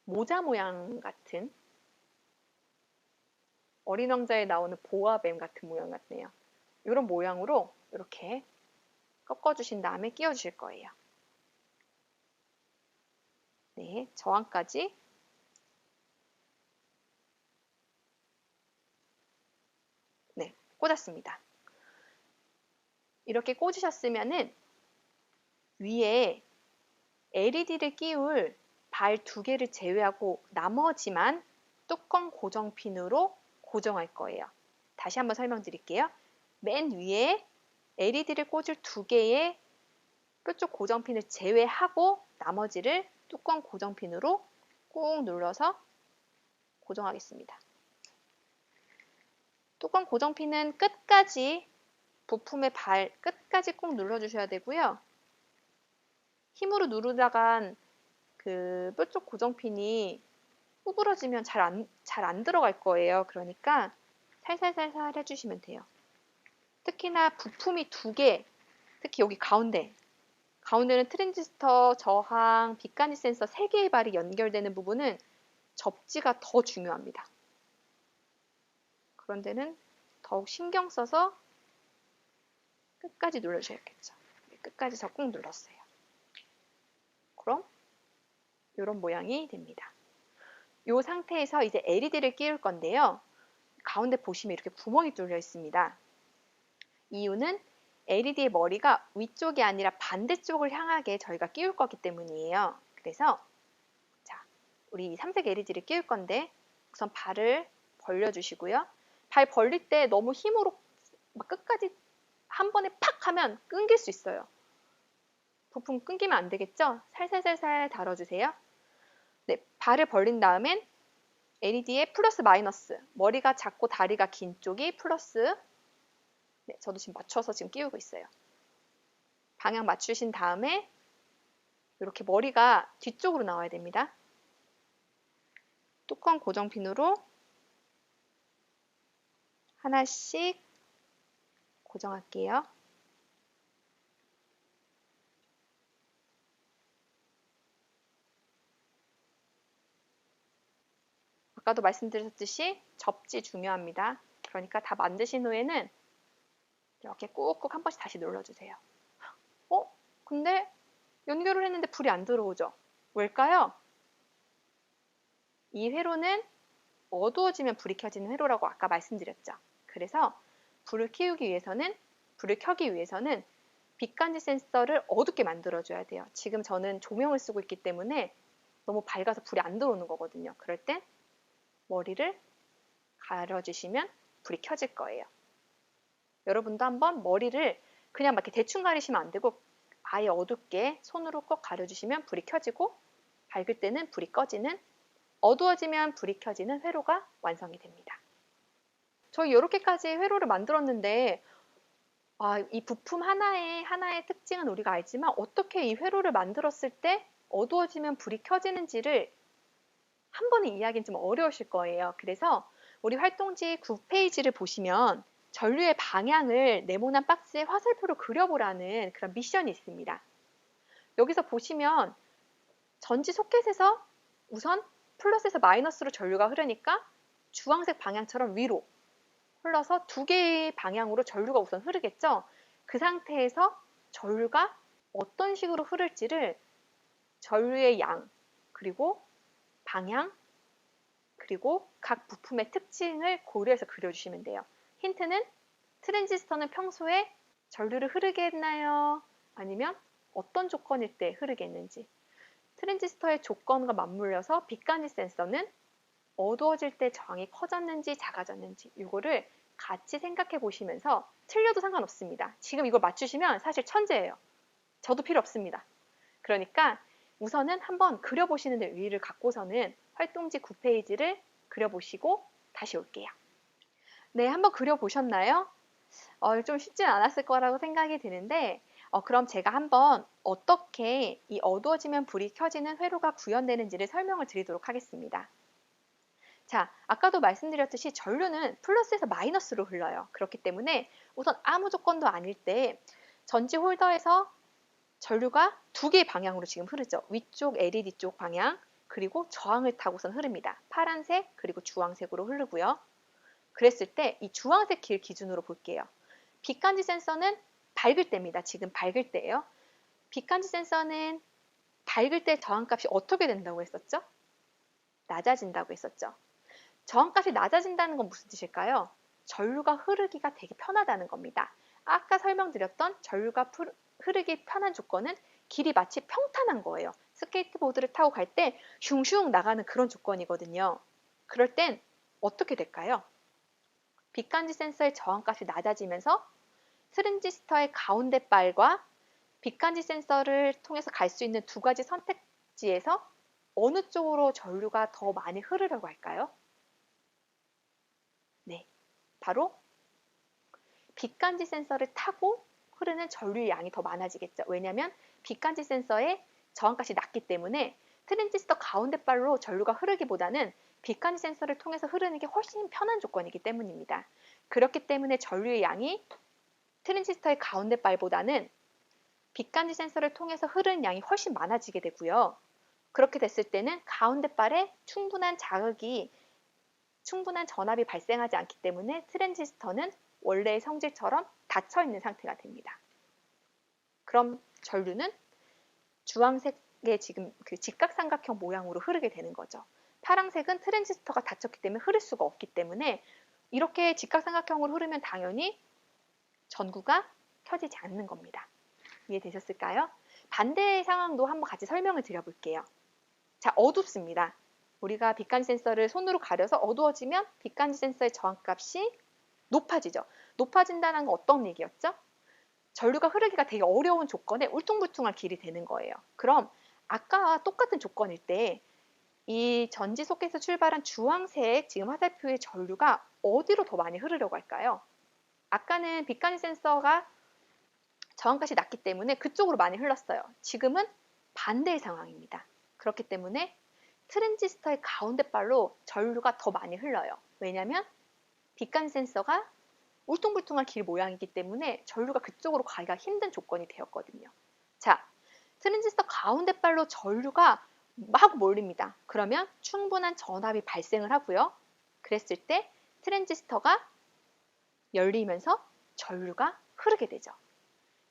모자 모양 같은 어린 왕자에 나오는 보아뱀 같은 모양 같네요. 이런 모양으로 이렇게 꺾어주신 다음에 끼워주실 거예요. 네, 저항까지 네, 꽂았습니다. 이렇게 꽂으셨으면은 위에 LED를 끼울 발 2개를 제외하고 나머지만 뚜껑 고정핀으로 고정할 거예요. 다시 한번 설명드릴게요. 맨 위에 LED를 꽂을 2개의 뾰족 고정핀을 제외하고 나머지를 뚜껑 고정핀으로 꾹 눌러서 고정하겠습니다. 뚜껑 고정핀은 끝까지 부품의 발 끝까지 꾹 눌러주셔야 되고요. 힘으로 누르다간 그 뾰족 고정핀이 구부러지면 잘 안 들어갈 거예요. 그러니까 살살살살 해주시면 돼요. 특히나 부품이 2개, 특히 여기 가운데는 트랜지스터, 저항, 빛간이 센서 3개의 발이 연결되는 부분은 접지가 더 중요합니다. 그런 데는 더욱 신경 써서 끝까지 눌러주셔야겠죠. 끝까지 저 꾹 눌렀어요. 그럼 이런 모양이 됩니다. 이 상태에서 이제 LED를 끼울 건데요. 가운데 보시면 이렇게 구멍이 뚫려 있습니다. 이유는 LED의 머리가 위쪽이 아니라 반대쪽을 향하게 저희가 끼울 거기 때문이에요. 그래서 자, 우리 삼색 LED를 끼울 건데 우선 발을 벌려주시고요. 발 벌릴 때 너무 힘으로 막 끝까지 한 번에 팍 하면 끊길 수 있어요. 부품 끊기면 안 되겠죠? 살살살살 달아주세요. 네, 발을 벌린 다음엔 LED의 플러스 마이너스, 머리가 작고 다리가 긴 쪽이 플러스, 네, 저도 지금 맞춰서 지금 끼우고 있어요. 방향 맞추신 다음에 이렇게 머리가 뒤쪽으로 나와야 됩니다. 뚜껑 고정핀으로 하나씩 고정할게요. 아까도 말씀드렸듯이 접지 중요합니다. 그러니까 다 만드신 후에는 이렇게 꾹꾹 한 번씩 다시 눌러주세요. 근데 연결을 했는데 불이 안 들어오죠. 왜일까요? 이 회로는 어두워지면 불이 켜지는 회로라고 아까 말씀드렸죠. 그래서 불을 켜기 위해서는 빛간지 센서를 어둡게 만들어줘야 돼요. 지금 저는 조명을 쓰고 있기 때문에 너무 밝아서 불이 안 들어오는 거거든요. 그럴 땐 머리를 가려주시면 불이 켜질 거예요. 여러분도 한번 머리를 그냥 막 이렇게 대충 가리시면 안 되고 아예 어둡게 손으로 꼭 가려주시면 불이 켜지고 밝을 때는 불이 꺼지는, 어두워지면 불이 켜지는 회로가 완성이 됩니다. 저희 이렇게까지 회로를 만들었는데 이 부품 하나의 특징은 우리가 알지만 어떻게 이 회로를 만들었을 때 어두워지면 불이 켜지는지를 한 번에 이해하기는 좀 어려우실 거예요. 그래서 우리 활동지 9페이지를 보시면 전류의 방향을 네모난 박스에 화살표로 그려보라는 그런 미션이 있습니다. 여기서 보시면 전지 소켓에서 우선 플러스에서 마이너스로 전류가 흐르니까 주황색 방향처럼 위로 흘러서 두 개의 방향으로 전류가 우선 흐르겠죠. 그 상태에서 전류가 어떤 식으로 흐를지를 전류의 양, 그리고 방향, 그리고 각 부품의 특징을 고려해서 그려주시면 돼요. 힌트는 트랜지스터는 평소에 전류를 흐르게 했나요? 아니면 어떤 조건일 때 흐르게 했는지. 트랜지스터의 조건과 맞물려서 빛간지 센서는 어두워질 때 저항이 커졌는지 작아졌는지 이거를 같이 생각해 보시면서 틀려도 상관없습니다. 지금 이걸 맞추시면 사실 천재예요. 저도 필요 없습니다. 그러니까 우선은 한번 그려보시는 데 의의를 갖고서는 활동지 9페이지를 그려보시고 다시 올게요. 네, 한번 그려보셨나요? 좀 쉽진 않았을 거라고 생각이 드는데 그럼 제가 한번 어떻게 이 어두워지면 불이 켜지는 회로가 구현되는지를 설명을 드리도록 하겠습니다. 자, 아까도 말씀드렸듯이 전류는 플러스에서 마이너스로 흘러요. 그렇기 때문에 우선 아무 조건도 아닐 때 전지 홀더에서 전류가 두 개의 방향으로 지금 흐르죠. 위쪽 LED 쪽 방향, 그리고 저항을 타고선 흐릅니다. 파란색, 그리고 주황색으로 흐르고요. 그랬을 때 이 주황색 길 기준으로 볼게요. 빛간지 센서는 밝을 때입니다. 지금 밝을 때예요. 빛간지 센서는 밝을 때 저항값이 어떻게 된다고 했었죠? 낮아진다고 했었죠. 저항값이 낮아진다는 건 무슨 뜻일까요? 전류가 흐르기가 되게 편하다는 겁니다. 아까 설명드렸던 전류가 흐르기 편한 조건은 길이 마치 평탄한 거예요. 스케이트보드를 타고 갈 때 슝슝 나가는 그런 조건이거든요. 그럴 땐 어떻게 될까요? 빛간지 센서의 저항값이 낮아지면서 트랜지스터의 가운데 빨과 빛간지 센서를 통해서 갈 수 있는 두 가지 선택지에서 어느 쪽으로 전류가 더 많이 흐르려고 할까요? 네, 바로 빛간지 센서를 타고 흐르는 전류의 양이 더 많아지겠죠. 왜냐하면 빛간지 센서의 저항값이 낮기 때문에 트랜지스터 가운데 빨로 전류가 흐르기보다는 빛간지 센서를 통해서 흐르는 게 훨씬 편한 조건이기 때문입니다. 그렇기 때문에 전류의 양이 트랜지스터의 가운데 빨보다는 빛간지 센서를 통해서 흐르는 양이 훨씬 많아지게 되고요. 그렇게 됐을 때는 가운데 빨에 충분한 전압이 발생하지 않기 때문에 트랜지스터는 원래의 성질처럼 닫혀 있는 상태가 됩니다. 그럼 전류는 주황색의 지금 그 직각삼각형 모양으로 흐르게 되는 거죠. 파란색은 트랜지스터가 닫혔기 때문에 흐를 수가 없기 때문에 이렇게 직각삼각형으로 흐르면 당연히 전구가 켜지지 않는 겁니다. 이해되셨을까요? 반대의 상황도 한번 같이 설명을 드려볼게요. 자, 어둡습니다. 우리가 빛간지 센서를 손으로 가려서 어두워지면 빛간지 센서의 저항값이 높아지죠. 높아진다는 건 어떤 얘기였죠? 전류가 흐르기가 되게 어려운 조건에 울퉁불퉁한 길이 되는 거예요. 그럼 아까와 똑같은 조건일 때 이 전지 소켓에서 출발한 주황색 지금 화살표의 전류가 어디로 더 많이 흐르려고 할까요? 아까는 빛간지 센서가 저항값이 낮기 때문에 그쪽으로 많이 흘렀어요. 지금은 반대의 상황입니다. 그렇기 때문에 트랜지스터의 가운데 빨로 전류가 더 많이 흘러요. 왜냐하면 빛간지 센서가 울퉁불퉁한 길 모양이기 때문에 전류가 그쪽으로 가기가 힘든 조건이 되었거든요. 자, 트랜지스터 가운데 빨로 전류가 막 몰립니다. 그러면 충분한 전압이 발생을 하고요. 그랬을 때 트랜지스터가 열리면서 전류가 흐르게 되죠.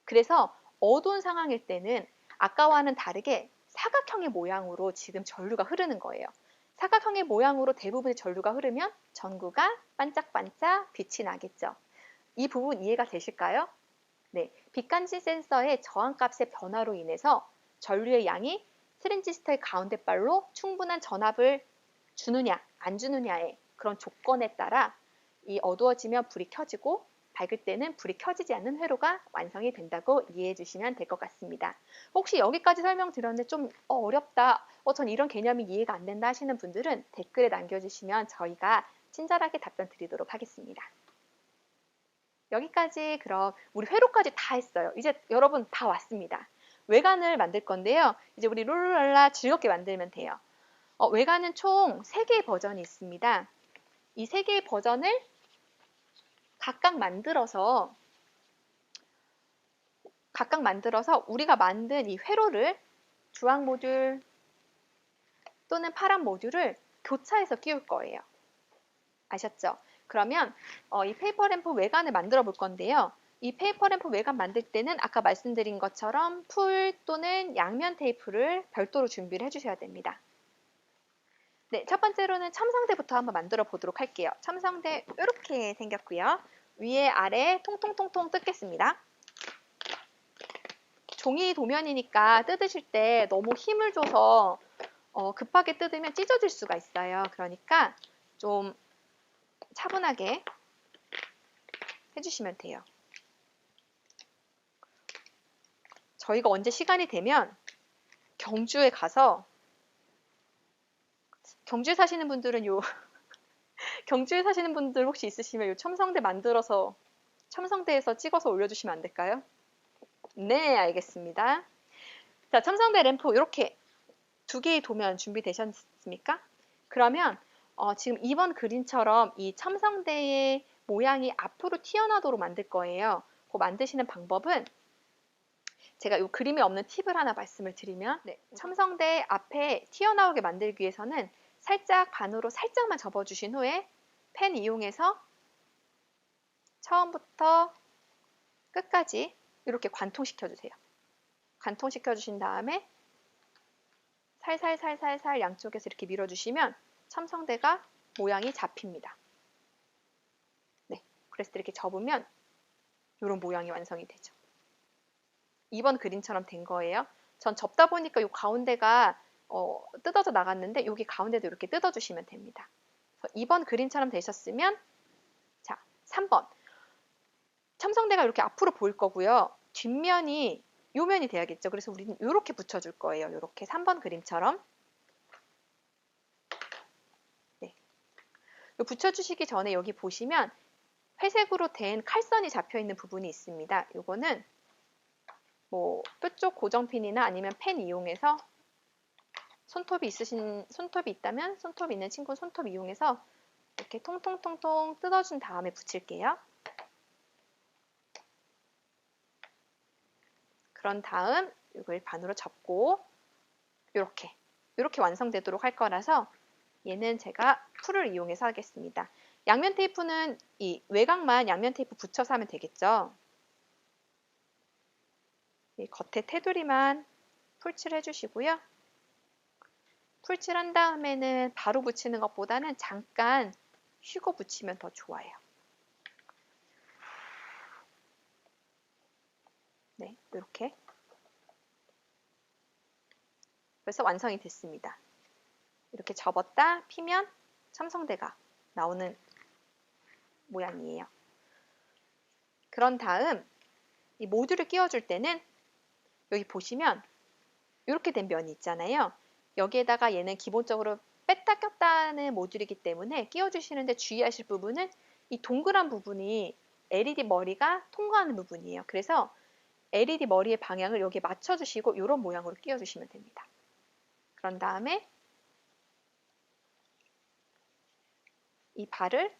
그래서 어두운 상황일 때는 아까와는 다르게 사각형의 모양으로 지금 전류가 흐르는 거예요. 사각형의 모양으로 대부분의 전류가 흐르면 전구가 반짝반짝 빛이 나겠죠. 이 부분 이해가 되실까요? 네, 빛간지 센서의 저항값의 변화로 인해서 전류의 양이 트랜지스터의 가운데발로 충분한 전압을 주느냐 안 주느냐의 그런 조건에 따라 이 어두워지면 불이 켜지고 밝을 때는 불이 켜지지 않는 회로가 완성이 된다고 이해해 주시면 될 것 같습니다. 혹시 여기까지 설명드렸는데 좀 어렵다, 전 이런 개념이 이해가 안 된다 하시는 분들은 댓글에 남겨주시면 저희가 친절하게 답변 드리도록 하겠습니다. 여기까지 그럼 우리 회로까지 다 했어요. 이제 여러분 다 왔습니다. 외관을 만들 건데요. 이제 우리 룰루랄라 즐겁게 만들면 돼요. 외관은 총 3개의 버전이 있습니다. 이 3개의 버전을 각각 만들어서 우리가 만든 이 회로를 주황 모듈 또는 파란 모듈을 교차해서 끼울 거예요. 아셨죠? 그러면 이 페이퍼 램프 외관을 만들어 볼 건데요. 이 페이퍼 램프 외관 만들 때는 아까 말씀드린 것처럼 풀 또는 양면 테이프를 별도로 준비를 해주셔야 됩니다. 네, 첫 번째로는 첨성대부터 한번 만들어 보도록 할게요. 첨성대 이렇게 생겼고요. 위에 아래 통통통통 뜯겠습니다. 종이 도면이니까 뜯으실 때 너무 힘을 줘서 급하게 뜯으면 찢어질 수가 있어요. 그러니까 좀 차분하게 해주시면 돼요. 저희가 언제 시간이 되면 경주에 가서, 경주에 사시는 분들은 경주에 사시는 분들 혹시 있으시면 요 첨성대 만들어서 첨성대에서 찍어서 올려주시면 안 될까요? 네, 알겠습니다. 자, 첨성대 램프 이렇게 2개의 도면 준비되셨습니까? 그러면 지금 2번 그림처럼 이 첨성대의 모양이 앞으로 튀어나오도록 만들 거예요. 그 만드시는 방법은 제가 이 그림에 없는 팁을 하나 말씀을 드리면, 첨성대 앞에 튀어나오게 만들기 위해서는 살짝 반으로 살짝만 접어주신 후에 펜 이용해서 처음부터 끝까지 이렇게 관통시켜 주세요. 관통시켜 주신 다음에 살살살살살 양쪽에서 이렇게 밀어주시면 첨성대가 모양이 잡힙니다. 네, 그래서 이렇게 접으면 이런 모양이 완성이 되죠. 2번 그림처럼 된 거예요. 전 접다 보니까 이 가운데가 뜯어져 나갔는데 여기 가운데도 이렇게 뜯어주시면 됩니다. 2번 그림처럼 되셨으면 자, 3번 첨성대가 이렇게 앞으로 보일 거고요. 뒷면이 요 면이 돼야겠죠. 그래서 우리는 이렇게 붙여줄 거예요. 이렇게 3번 그림처럼. 네. 붙여주시기 전에 여기 보시면 회색으로 된 칼선이 잡혀 있는 부분이 있습니다. 요거는 뭐 뾰족 고정핀이나 아니면 펜 이용해서 손톱이 있다면 손톱 있는 친구 손톱 이용해서 이렇게 통통통통 뜯어준 다음에 붙일게요. 그런 다음 이걸 반으로 접고 이렇게 완성되도록 할 거라서 얘는 제가 풀을 이용해서 하겠습니다. 양면 테이프는 이 외곽만 양면 테이프 붙여서 하면 되겠죠. 이 겉에 테두리만 풀칠 해주시고요. 풀칠한 다음에는 바로 붙이는 것보다는 잠깐 쉬고 붙이면 더 좋아요. 네, 이렇게. 그래서 완성이 됐습니다. 이렇게 접었다 피면 첨성대가 나오는 모양이에요. 그런 다음 이 모듈을 끼워줄 때는 여기 보시면 이렇게 된 면이 있잖아요. 여기에다가 얘는 기본적으로 뺐다 꼈다는 모듈이기 때문에 끼워주시는데 주의하실 부분은 이 동그란 부분이 LED 머리가 통과하는 부분이에요. 그래서 LED 머리의 방향을 여기에 맞춰주시고 이런 모양으로 끼워주시면 됩니다. 그런 다음에 이 발을,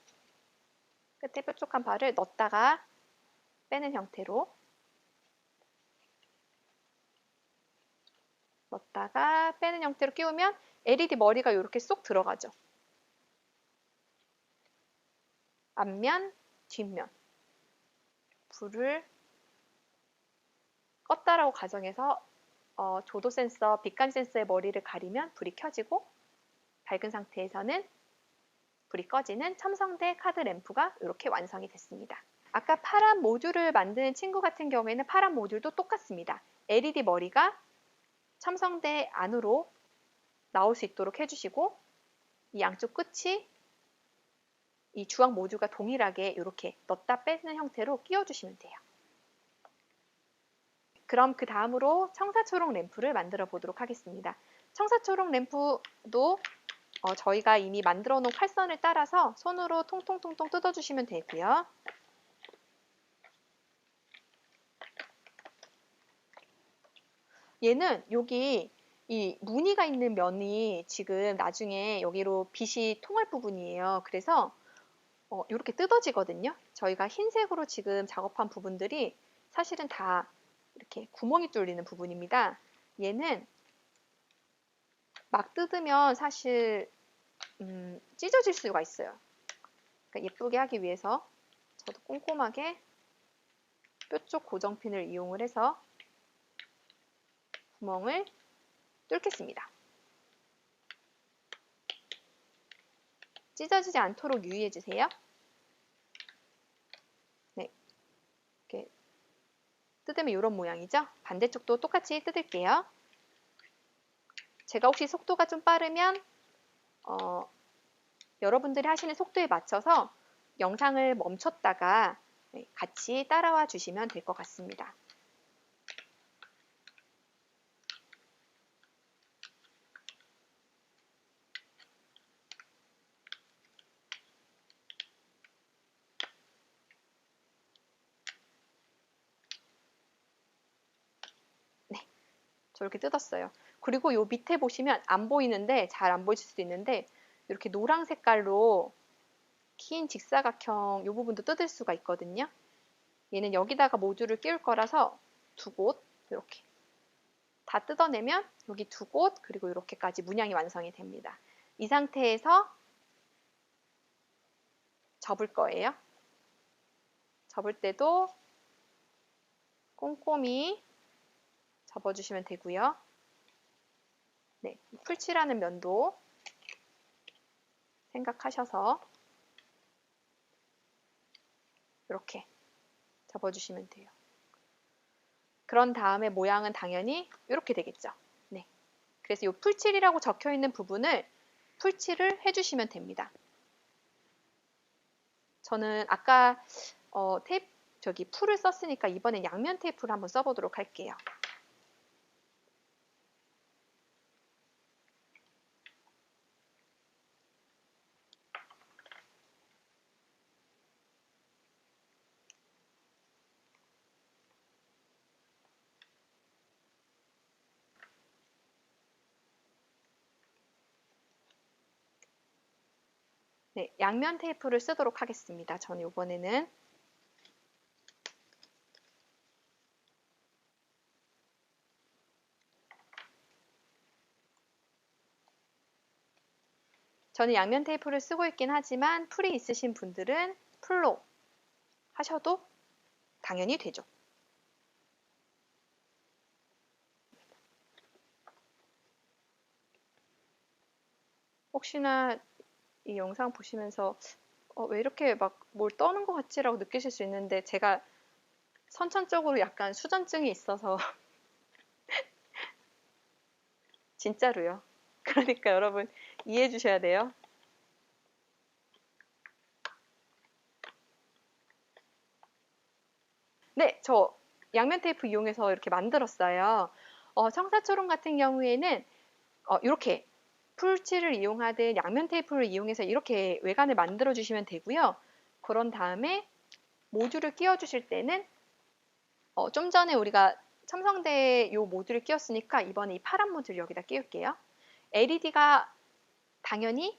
끝에 뾰족한 발을 넣었다가 빼는 형태로 넣었다가 빼는 형태로 끼우면 LED 머리가 이렇게 쏙 들어가죠. 앞면, 뒷면. 불을 껐다라고 가정해서 조도 센서, 빛감 센서의 머리를 가리면 불이 켜지고 밝은 상태에서는 불이 꺼지는 첨성대 카드 램프가 이렇게 완성이 됐습니다. 아까 파란 모듈을 만드는 친구 같은 경우에는 파란 모듈도 똑같습니다. LED 머리가 첨성대 안으로 나올 수 있도록 해주시고 이 양쪽 끝이 이 주황 모듈과 동일하게 이렇게 넣다 빼는 형태로 끼워주시면 돼요. 그럼 그 다음으로 청사초록 램프를 만들어 보도록 하겠습니다. 청사초록 램프도 저희가 이미 만들어 놓은 칼선을 따라서 손으로 통통통통 뜯어주시면 되고요. 얘는 여기 이 무늬가 있는 면이 지금 나중에 여기로 빛이 통할 부분이에요. 그래서 이렇게 뜯어지거든요. 저희가 흰색으로 지금 작업한 부분들이 사실은 다 이렇게 구멍이 뚫리는 부분입니다. 얘는 막 뜯으면 사실 찢어질 수가 있어요. 그러니까 예쁘게 하기 위해서 저도 꼼꼼하게 뾰족 고정핀을 이용을 해서 구멍을 뚫겠습니다. 찢어지지 않도록 유의해 주세요. 네, 이렇게 뜯으면 이런 모양이죠. 반대쪽도 똑같이 뜯을게요. 제가 혹시 속도가 좀 빠르면 여러분들이 하시는 속도에 맞춰서 영상을 멈췄다가 같이 따라와 주시면 될 것 같습니다. 네, 저렇게 뜯었어요. 그리고 요 밑에 보시면 안 보이는데 잘 안 보이실 수도 있는데 이렇게 노랑 색깔로 긴 직사각형 이 부분도 뜯을 수가 있거든요. 얘는 여기다가 모듈을 끼울 거라서 두 곳 이렇게 다 뜯어내면 여기 두 곳 그리고 이렇게까지 문양이 완성이 됩니다. 이 상태에서 접을 거예요. 접을 때도 꼼꼼히 접어주시면 되고요. 네, 풀칠하는 면도 생각하셔서 이렇게 접어주시면 돼요. 그런 다음에 모양은 당연히 이렇게 되겠죠. 네, 그래서 이 풀칠이라고 적혀 있는 부분을 풀칠을 해주시면 됩니다. 저는 아까 풀을 썼으니까 이번엔 양면 테이프를 한번 써보도록 할게요. 네, 양면 테이프를 쓰도록 하겠습니다. 저는 이번에는 양면 테이프를 쓰고 있긴 하지만 풀이 있으신 분들은 풀로 하셔도 당연히 되죠. 혹시나 이 영상 보시면서 왜 이렇게 막 뭘 떠는 것 같지라고 느끼실 수 있는데 제가 선천적으로 약간 수전증이 있어서 진짜로요. 그러니까 여러분 이해해 주셔야 돼요. 네, 저 양면 테이프 이용해서 이렇게 만들었어요. 청사초롱 같은 경우에는 이렇게 풀칠을 이용하든 양면 테이프를 이용해서 이렇게 외관을 만들어 주시면 되고요. 그런 다음에 모듈을 끼워 주실 때는 좀 전에 우리가 첨성대에 이 모듈을 끼웠으니까 이번에 이 파란 모듈 여기다 끼울게요. LED가 당연히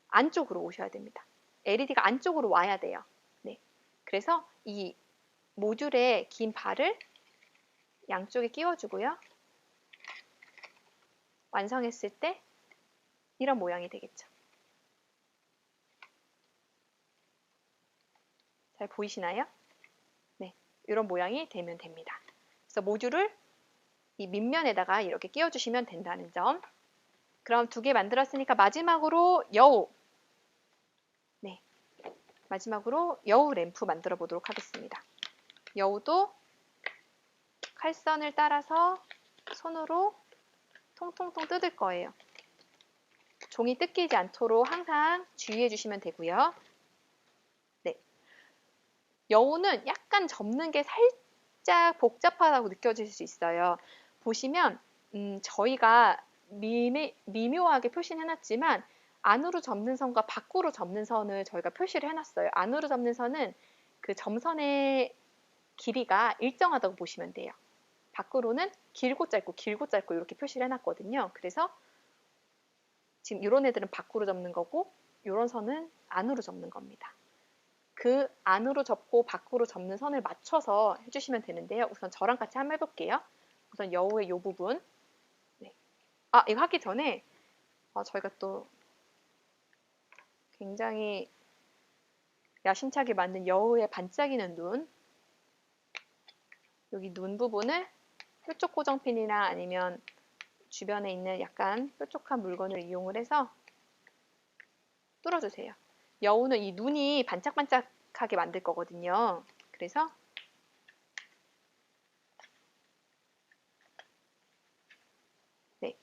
안쪽으로 오셔야 됩니다. LED가 안쪽으로 와야 돼요. 네, 그래서 이 모듈의 긴 발을 양쪽에 끼워주고요. 완성했을 때 이런 모양이 되겠죠. 잘 보이시나요? 네, 이런 모양이 되면 됩니다. 그래서 모듈을 이 밑면에다가 이렇게 끼워주시면 된다는 점. 그럼 2개 만들었으니까 마지막으로 여우. 네, 마지막으로 여우 램프 만들어 보도록 하겠습니다. 여우도 칼선을 따라서 손으로 통통통 뜯을 거예요. 종이 뜯기지 않도록 항상 주의해 주시면 되고요. 네, 여우는 약간 접는 게 살짝 복잡하다고 느껴질 수 있어요. 보시면 저희가 미묘하게 표시는 해놨지만 안으로 접는 선과 밖으로 접는 선을 저희가 표시를 해놨어요. 안으로 접는 선은 그 점선의 길이가 일정하다고 보시면 돼요. 밖으로는 길고 짧고 길고 짧고 이렇게 표시를 해놨거든요. 그래서 지금 이런 애들은 밖으로 접는 거고 이런 선은 안으로 접는 겁니다. 그 안으로 접고 밖으로 접는 선을 맞춰서 해주시면 되는데요. 우선 저랑 같이 한번 해볼게요. 우선 여우의 이 부분. 네. 아, 이거 하기 전에 저희가 또 굉장히 야심차게 만든 여우의 반짝이는 눈. 여기 눈 부분을 뾰족 고정핀이나 아니면 주변에 있는 약간 뾰족한 물건을 이용을 해서 뚫어주세요. 여우는 이 눈이 반짝반짝하게 만들 거거든요. 그래서 네,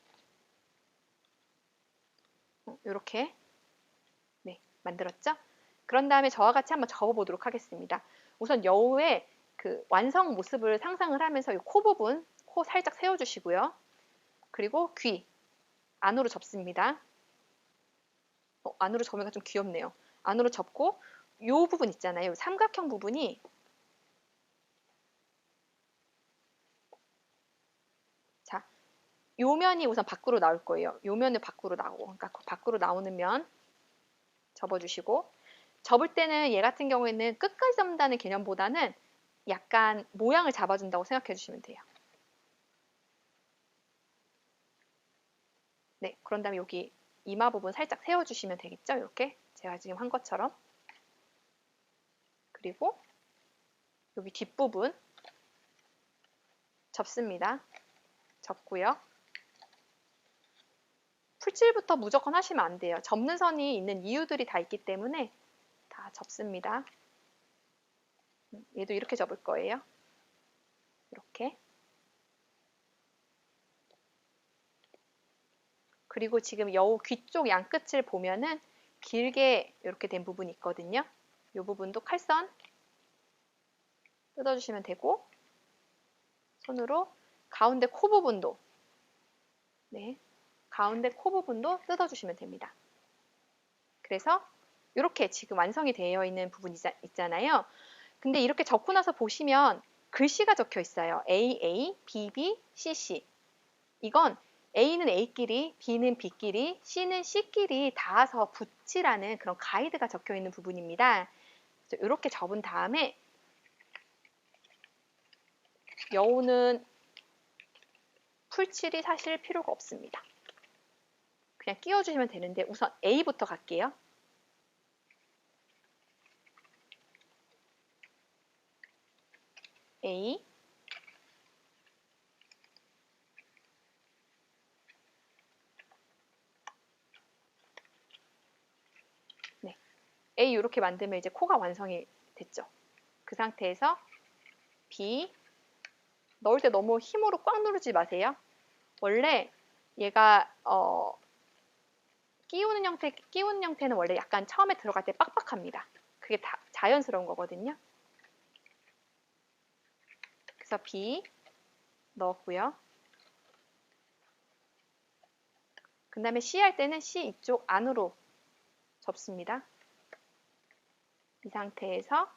이렇게 네, 만들었죠? 그런 다음에 저와 같이 한번 접어보도록 하겠습니다. 우선 여우의 그 완성 모습을 상상을 하면서 이 코 부분, 코 살짝 세워주시고요. 그리고 귀 안으로 접습니다. 안으로 접으니까 좀 귀엽네요. 안으로 접고 이 부분 있잖아요. 삼각형 부분이 자, 요 면이 우선 밖으로 나올 거예요. 요 면을 밖으로 나오고, 그러니까 밖으로 나오는 면 접어주시고, 접을 때는 얘 같은 경우에는 끝까지 접는다는 개념보다는 약간 모양을 잡아준다고 생각해 주시면 돼요. 네, 그런 다음에 여기 이마 부분 살짝 세워주시면 되겠죠? 이렇게 제가 지금 한 것처럼. 그리고 여기 뒷부분 접습니다. 접고요. 풀칠부터 무조건 하시면 안 돼요. 접는 선이 있는 이유들이 다 있기 때문에 다 접습니다. 얘도 이렇게 접을 거예요. 이렇게. 그리고 지금 여우 귀 쪽 양끝을 보면은 길게 이렇게 된 부분이 있거든요. 이 부분도 칼선 뜯어주시면 되고 손으로 가운데 코 부분도 네, 가운데 코 부분도 뜯어주시면 됩니다. 그래서 이렇게 지금 완성이 되어 있는 부분이 있잖아요. 근데 이렇게 접고 나서 보시면 글씨가 적혀 있어요. AA, BB, CC. 이건 A는 A끼리, B는 B끼리, C는 C끼리 닿아서 붙이라는 그런 가이드가 적혀 있는 부분입니다. 이렇게 접은 다음에 여우는 풀칠이 사실 필요가 없습니다. 그냥 끼워주시면 되는데 우선 A부터 갈게요. A 네, A 이렇게 만들면 이제 코가 완성이 됐죠. 그 상태에서 B 넣을 때 너무 힘으로 꽉 누르지 마세요. 원래 얘가 끼우는 형태는 원래 약간 처음에 들어갈 때 빡빡합니다. 그게 다 자연스러운 거거든요. 그래서 B 넣었고요. 그 다음에 C 할 때는 C 이쪽 안으로 접습니다. 이 상태에서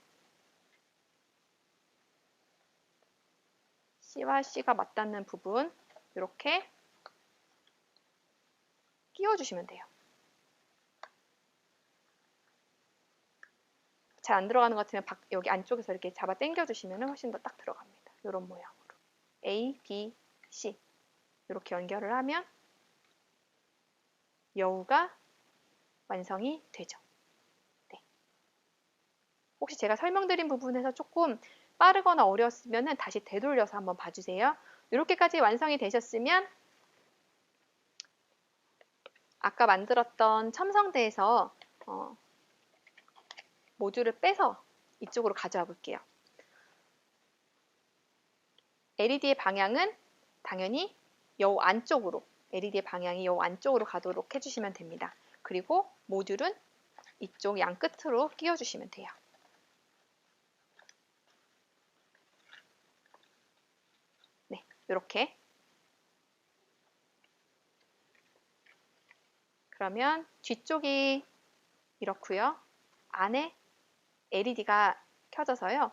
C와 C가 맞닿는 부분 이렇게 끼워주시면 돼요. 잘 안 들어가는 것 같으면 여기 안쪽에서 이렇게 잡아 당겨주시면 훨씬 더 딱 들어갑니다. 이런 모양으로 A, B, C 이렇게 연결을 하면 여우가 완성이 되죠. 네. 혹시 제가 설명드린 부분에서 조금 빠르거나 어려웠으면 다시 되돌려서 한번 봐주세요. 이렇게까지 완성이 되셨으면 아까 만들었던 첨성대에서 모듈을 빼서 이쪽으로 가져와 볼게요. LED의 방향은 당연히 요 안쪽으로, LED의 방향이 요 안쪽으로 가도록 해주시면 됩니다. 그리고 모듈은 이쪽 양 끝으로 끼워주시면 돼요. 네, 이렇게. 그러면 뒤쪽이 이렇고요. 안에 LED가 켜져서요.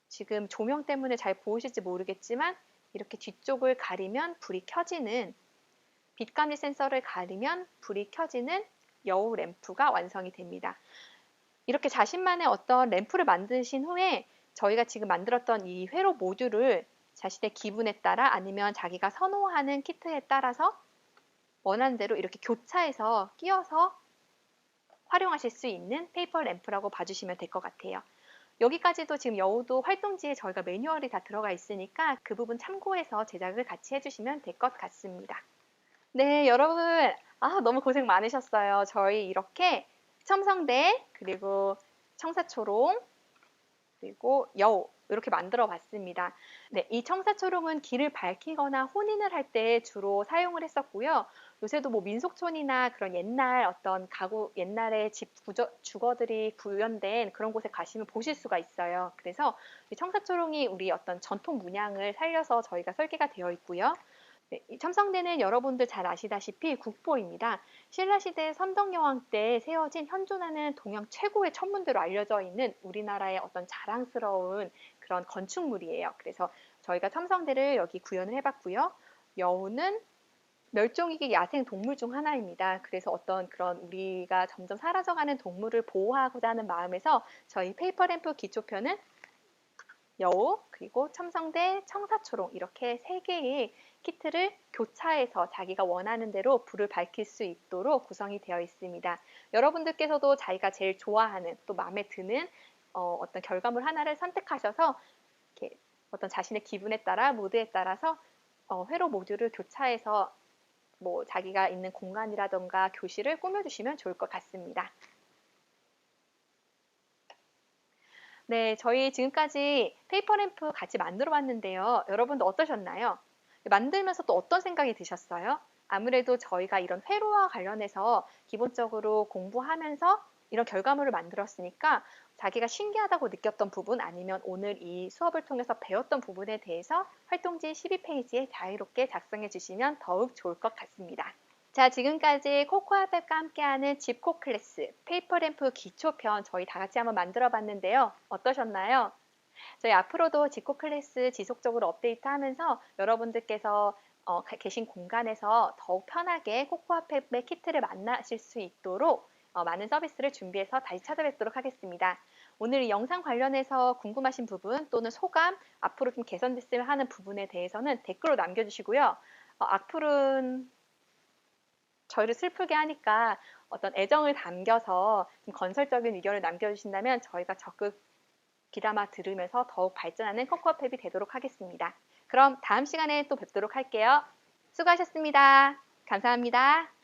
지금 조명 때문에 잘 보이실지 모르겠지만 이렇게 뒤쪽을 가리면 불이 켜지는, 빛감지 센서를 가리면 불이 켜지는 여우 램프가 완성이 됩니다. 이렇게 자신만의 어떤 램프를 만드신 후에 저희가 지금 만들었던 이 회로 모듈을 자신의 기분에 따라 아니면 자기가 선호하는 키트에 따라서 원하는 대로 이렇게 교차해서 끼워서 활용하실 수 있는 페이퍼 램프라고 봐주시면 될 것 같아요. 여기까지도 지금 여우도 활동지에 저희가 매뉴얼이 다 들어가 있으니까 그 부분 참고해서 제작을 같이 해주시면 될 것 같습니다. 네, 여러분 너무 고생 많으셨어요. 저희 이렇게 첨성대, 그리고 청사초롱, 그리고 여우 이렇게 만들어 봤습니다. 네, 이 청사초롱은 길을 밝히거나 혼인을 할 때 주로 사용을 했었고요. 요새도 뭐 민속촌이나 그런 옛날 어떤 가구, 옛날에 집 주거들이 구현된 그런 곳에 가시면 보실 수가 있어요. 그래서 이 청사초롱이 우리 어떤 전통 문양을 살려서 저희가 설계가 되어 있고요. 네, 이 첨성대는 여러분들 잘 아시다시피 국보입니다. 신라시대 선덕여왕 때 세워진 현존하는 동양 최고의 천문대로 알려져 있는 우리나라의 어떤 자랑스러운 그런 건축물이에요. 그래서 저희가 첨성대를 여기 구현을 해봤고요. 여우는 멸종위기 야생 동물 중 하나입니다. 그래서 어떤 그런 우리가 점점 사라져가는 동물을 보호하고자 하는 마음에서 저희 페이퍼램프 기초편은 여우, 그리고 첨성대, 청사초롱 이렇게 3개의 키트를 교차해서 자기가 원하는 대로 불을 밝힐 수 있도록 구성이 되어 있습니다. 여러분들께서도 자기가 제일 좋아하는 또 마음에 드는 어떤 결과물 하나를 선택하셔서 이렇게 어떤 자신의 기분에 따라 모드에 따라서 회로 모듈을 교차해서 뭐 자기가 있는 공간이라던가 교실을 꾸며주시면 좋을 것 같습니다. 네, 저희 지금까지 페이퍼램프 같이 만들어 봤는데요. 여러분도 어떠셨나요? 만들면서 또 어떤 생각이 드셨어요? 아무래도 저희가 이런 회로와 관련해서 기본적으로 공부하면서 이런 결과물을 만들었으니까 자기가 신기하다고 느꼈던 부분 아니면 오늘 이 수업을 통해서 배웠던 부분에 대해서 활동지 12페이지에 자유롭게 작성해 주시면 더욱 좋을 것 같습니다. 자, 지금까지 코코아펫과 함께하는 집콕 클래스 페이퍼램프 기초편 저희 다 같이 한번 만들어 봤는데요. 어떠셨나요? 저희 앞으로도 집콕 클래스 지속적으로 업데이트하면서 여러분들께서 계신 공간에서 더욱 편하게 코코아펫의 키트를 만나실 수 있도록 많은 서비스를 준비해서 다시 찾아뵙도록 하겠습니다. 오늘 이 영상 관련해서 궁금하신 부분 또는 소감, 앞으로 좀 개선됐으면 하는 부분에 대해서는 댓글로 남겨주시고요. 악플은 저희를 슬프게 하니까 어떤 애정을 담겨서 좀 건설적인 의견을 남겨주신다면 저희가 적극 귀담아 들으면서 더욱 발전하는 코코아펫이 되도록 하겠습니다. 그럼 다음 시간에 또 뵙도록 할게요. 수고하셨습니다. 감사합니다.